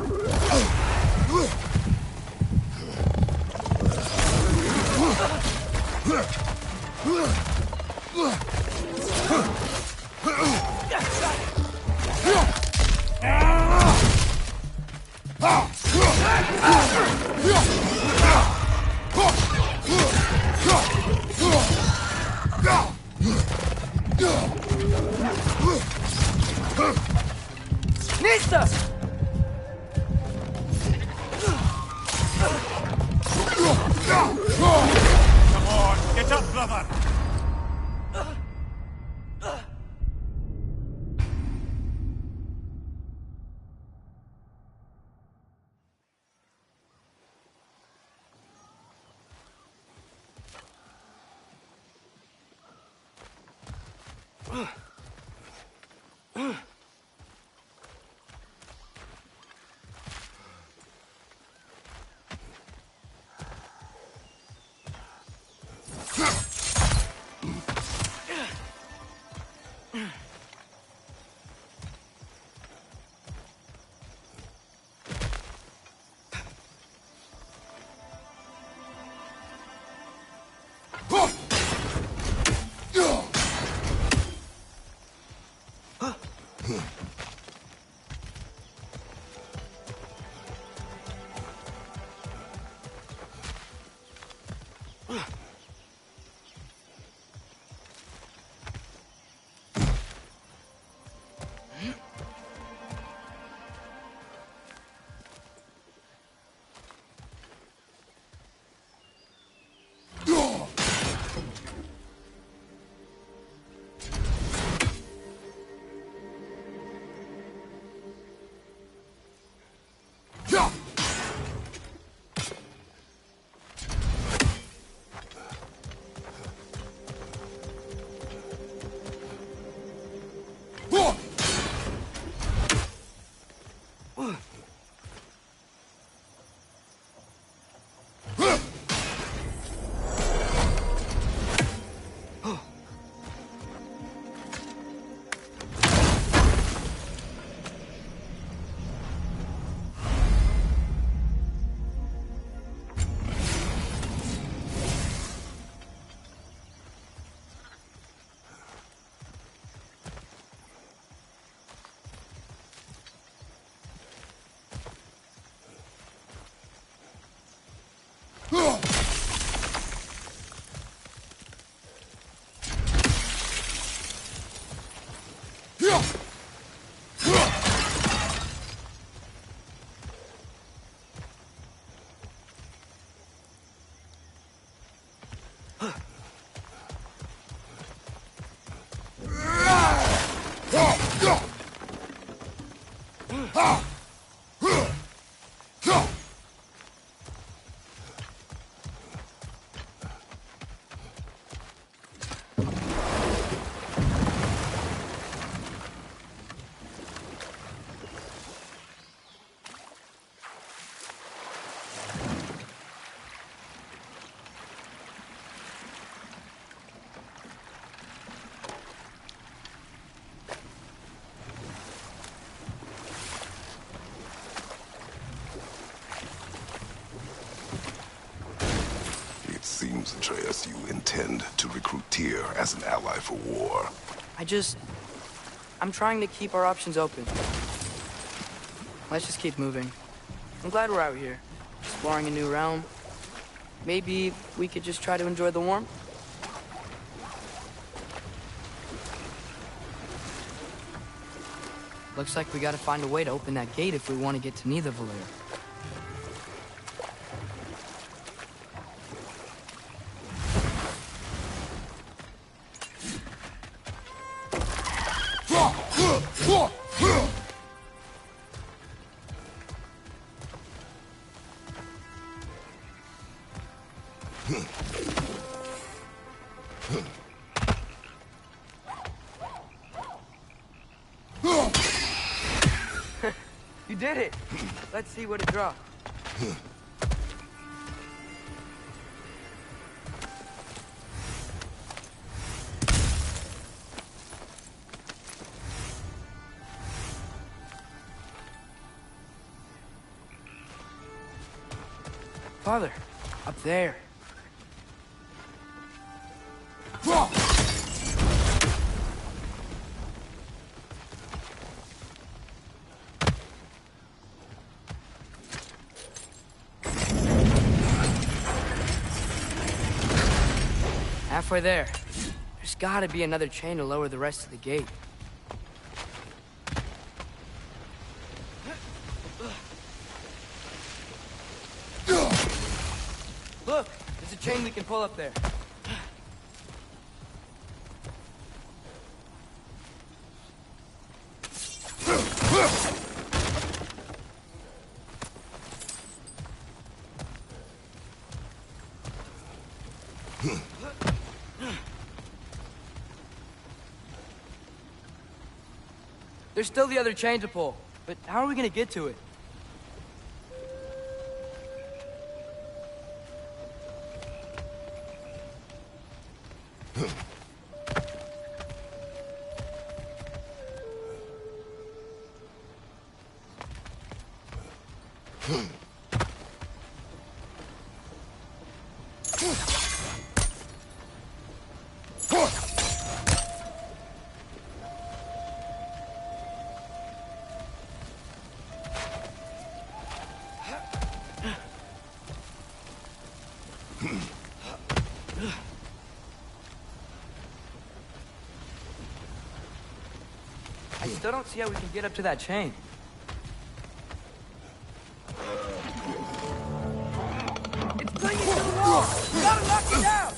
Nista! Come on, get up, brother! Seems, Atreus, you intend to recruit Tyr as an ally for war. I'm trying to keep our options open. Let's just keep moving. I'm glad we're out here, exploring a new realm. Maybe we could just try to enjoy the warmth? Looks like we gotta find a way to open that gate if we want to get to Nidavellir. You did it! Let's see what it dropped. Father, up there. Halfway there. There's gotta be another chain to lower the rest of the gate. Look! There's a chain we can pull up there. There's still the other chain to pull, but how are we gonna get to it? I still don't see how we can get up to that chain. It's clinging to the wall! We gotta knock it down!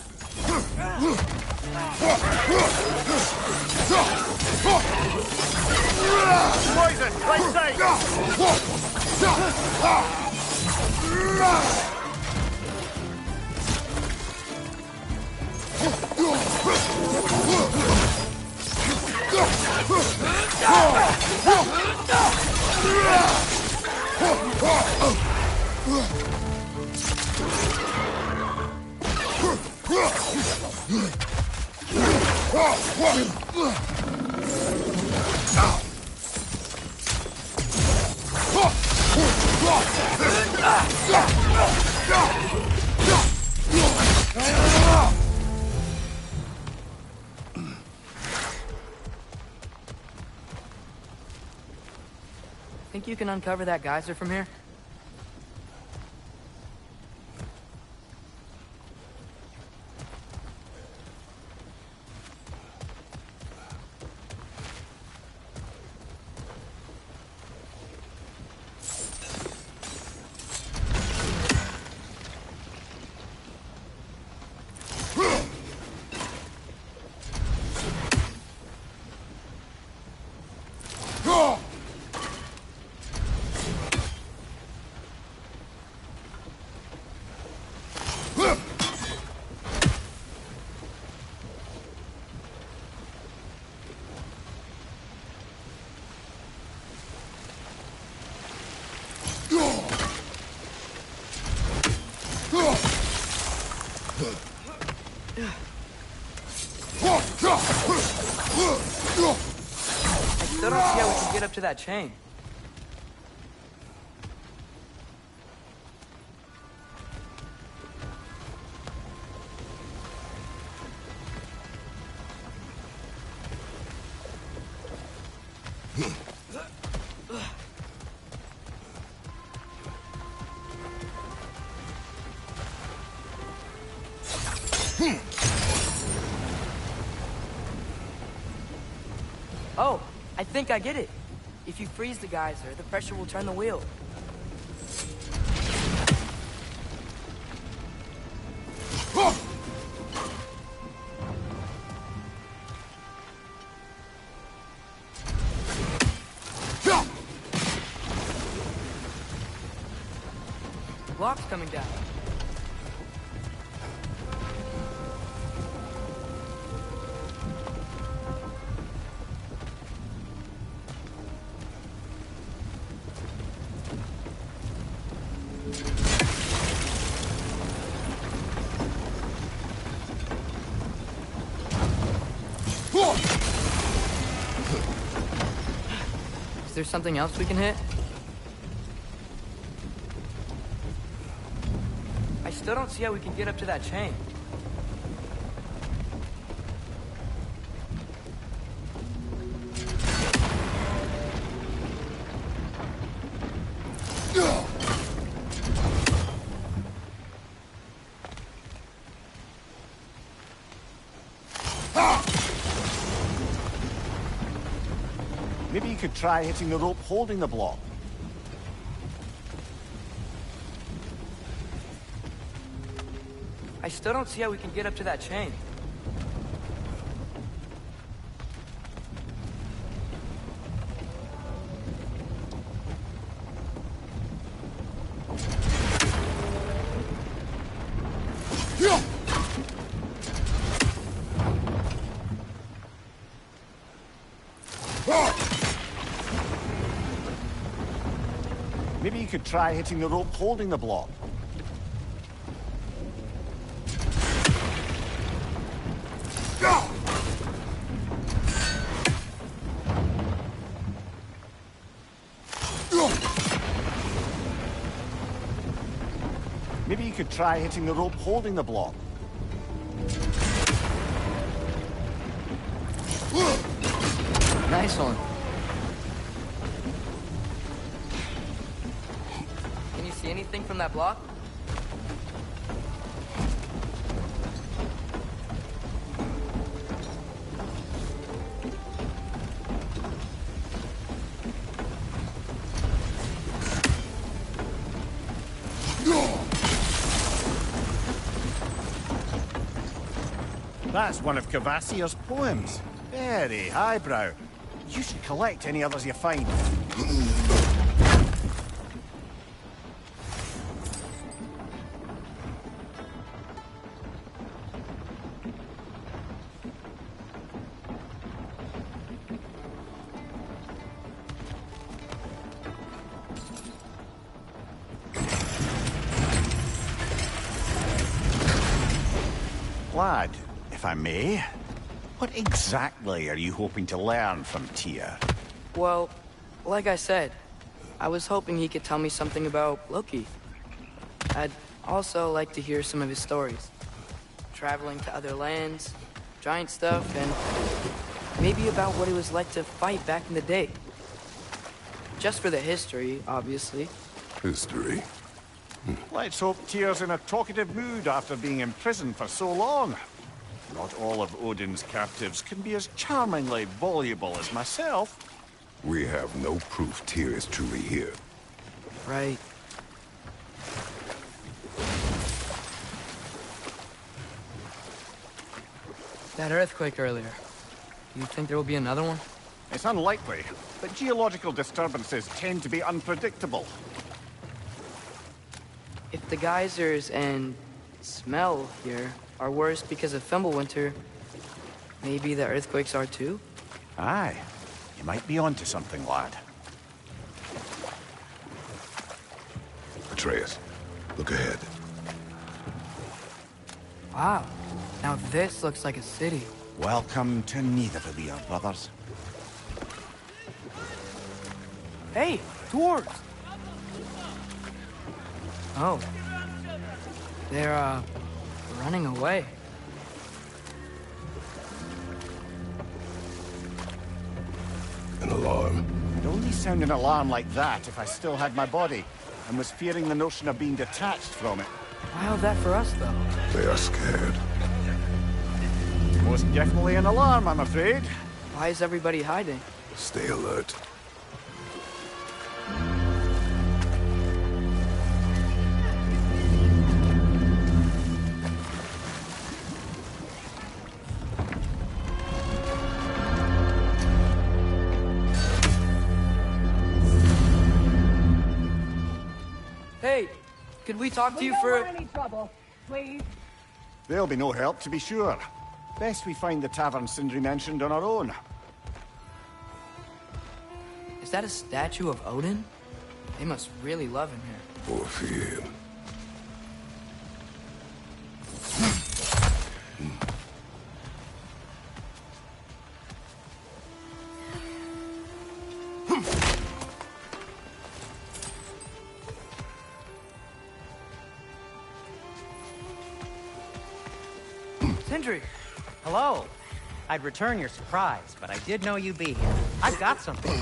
Poison! Right side! Think you can uncover that geyser from here? Still don't see how we can get up to that chain. Oh, I think I get it. If you freeze the geyser, the pressure will turn the wheel. Block's coming down. Is there something else we can hit? I still don't see how we can get up to that chain. Maybe you could try hitting the rope holding the block. I still don't see how we can get up to that chain. Maybe you could try hitting the rope holding the block. Maybe you could try hitting the rope holding the block. Nice one. Can you see anything from that block? That's one of Cavassier's poems. Very highbrow. You should collect any others you find. Lad, if I may, what exactly are you hoping to learn from Tyr? Well, like I said, I was hoping he could tell me something about Loki. I'd also like to hear some of his stories. Traveling to other lands, giant stuff, and maybe about what it was like to fight back in the day. Just for the history, obviously. History. Let's hope Tyr's in a talkative mood after being imprisoned for so long. Not all of Odin's captives can be as charmingly voluble as myself. We have no proof Tyr is truly here. Right. That earthquake earlier. Do you think there will be another one? It's unlikely, but geological disturbances tend to be unpredictable. If the geysers and smell here are worse because of Fimbulwinter, maybe the earthquakes are too? Aye, you might be onto something, lad. Atreus, look ahead. Wow. Now this looks like a city. Welcome to Nidavellir, brothers. Hey, dwarves! Oh. They're, running away. An alarm. I'd only sound an alarm like that if I still had my body, and was fearing the notion of being detached from it. How's that for us, though? They are scared. Most definitely an alarm, I'm afraid. Why is everybody hiding? Stay alert. Hey, could we talk to you We don't for... want any trouble, please. There'll be no help, to be sure. Best we find the tavern Sindri mentioned on our own. Is that a statue of Odin? They must really love him here. Or fear him. Sindri! Hello. I'd return your surprise, but I did know you'd be here. I've got something.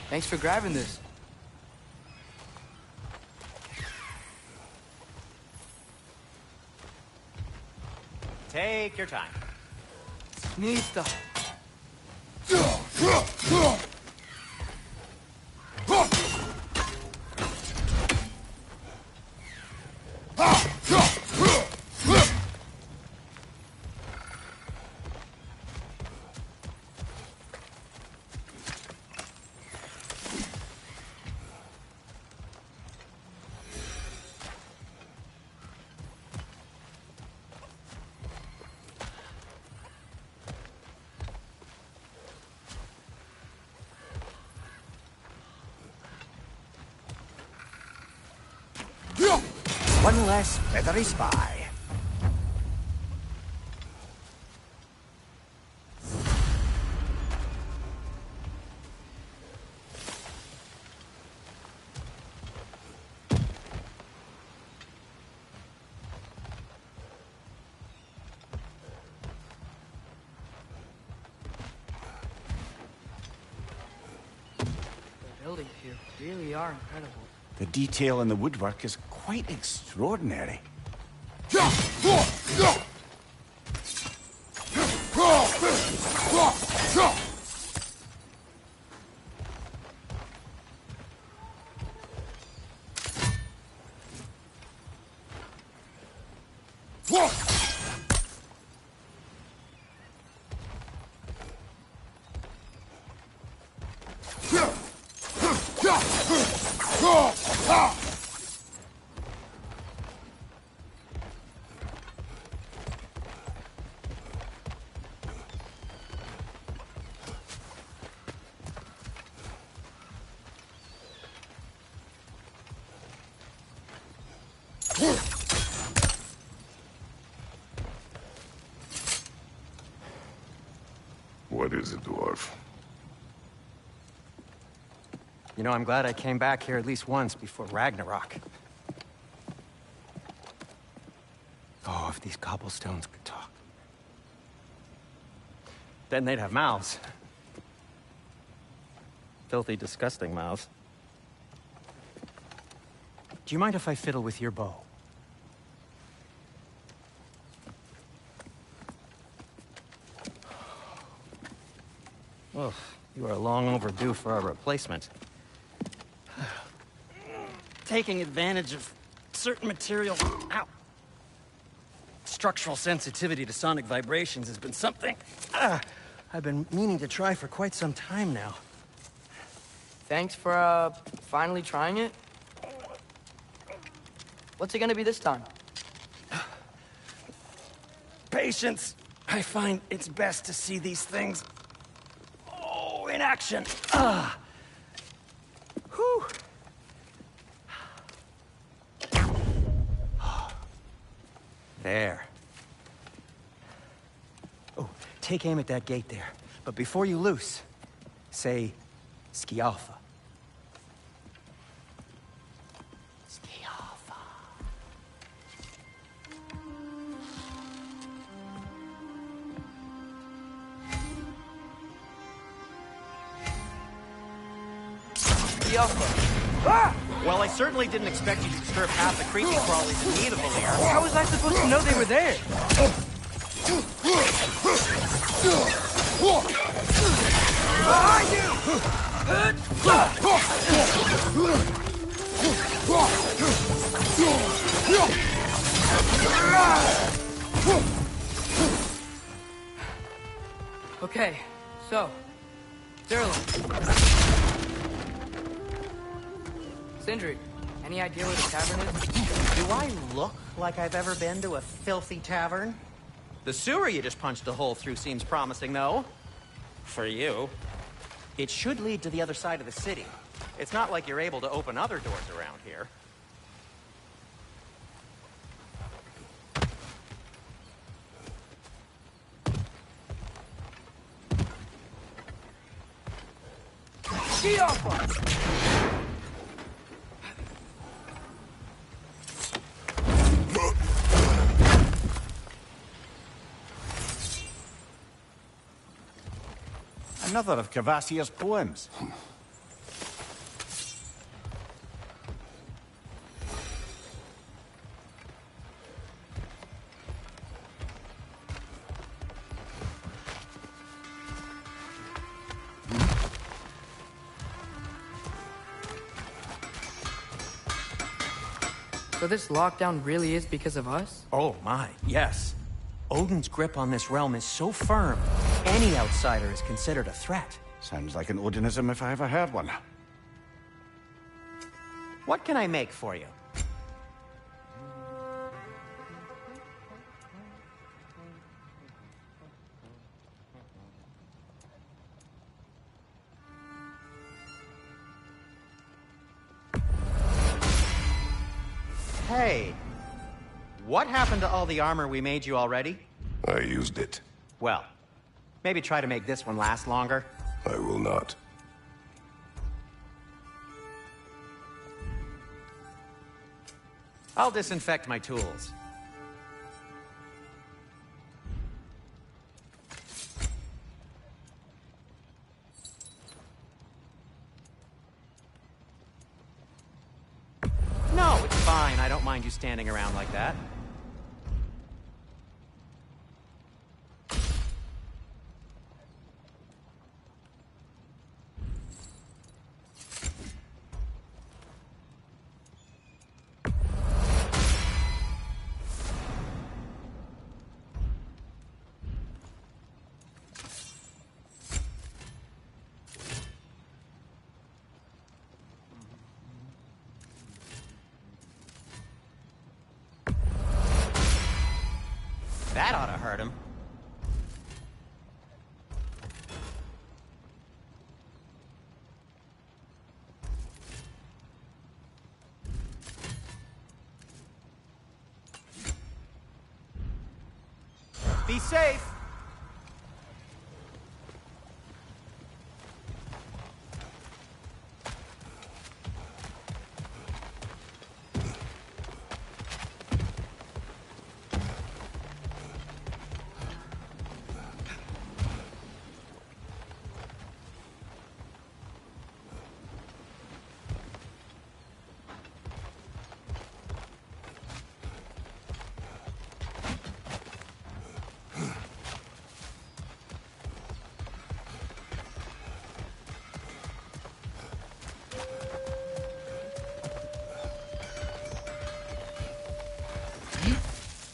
Thanks for grabbing this. Take your time. Neat stuff. One less feathery spy. The buildings here really are incredible. The detail in the woodwork is quite extraordinary. What is it, dwarf? You know, I'm glad I came back here at least once before Ragnarok. Oh, if these cobblestones could talk. Then they'd have mouths. Filthy, disgusting mouths. Do you mind if I fiddle with your bow? Well, you are long overdue for a replacement. Taking advantage of certain materials. Ow! Structural sensitivity to sonic vibrations has been something I've been meaning to try for quite some time now. Thanks for, finally trying it. What's it gonna be this time? Patience. I find it's best to see these things, in action. Whew. There. take aim at that gate there. But before you loose, say, Scialfa. Scialfa. Ah! Well, I certainly didn't expect you to disturb half the creepy crawlies in need of a lair. How was I supposed to know they were there? Behind you! Okay, so, Sterling. Sindri, any idea where the tavern is? Do I look like I've ever been to a filthy tavern? The sewer you just punched a hole through seems promising, though. For you. It should lead to the other side of the city. It's not like you're able to open other doors around here. Another of Cavassier's poems. So this lockdown really is because of us? Oh my, yes. Odin's grip on this realm is so firm, any outsider is considered a threat. Sounds like an Odinism if I ever heard one. What can I make for you? Hey, what happened to all the armor we made you already? I used it. Well, maybe try to make this one last longer. I will not. I'll disinfect my tools. No, it's fine. I don't mind you standing around like that. That ought to hurt him. Be safe.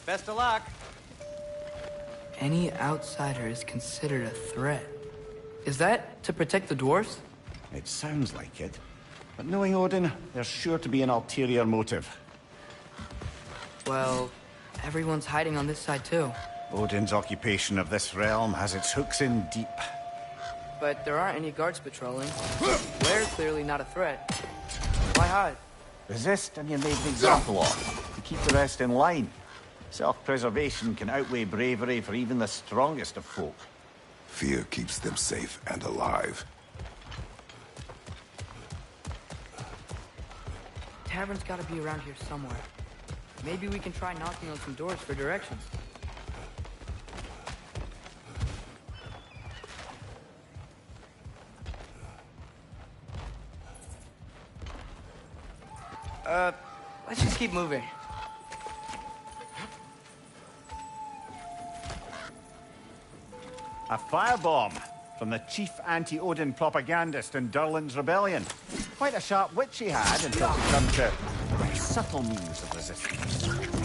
Best of luck. Any outsider is considered a threat. Is that to protect the dwarves? It sounds like it. But knowing Odin, there's sure to be an ulterior motive. Well, everyone's hiding on this side too. Odin's occupation of this realm has its hooks in deep. But there aren't any guards patrolling. We're clearly not a threat. Why hide? Resist and you made an example of, to keep the rest in line. Self-preservation can outweigh bravery for even the strongest of folk. Fear keeps them safe and alive. Tavern's gotta be around here somewhere. Maybe we can try knocking on some doors for directions. Let's just keep moving. A firebomb from the chief anti-Odin propagandist in Durlin's rebellion. Quite a sharp wit she had until she turned to subtle means of resistance.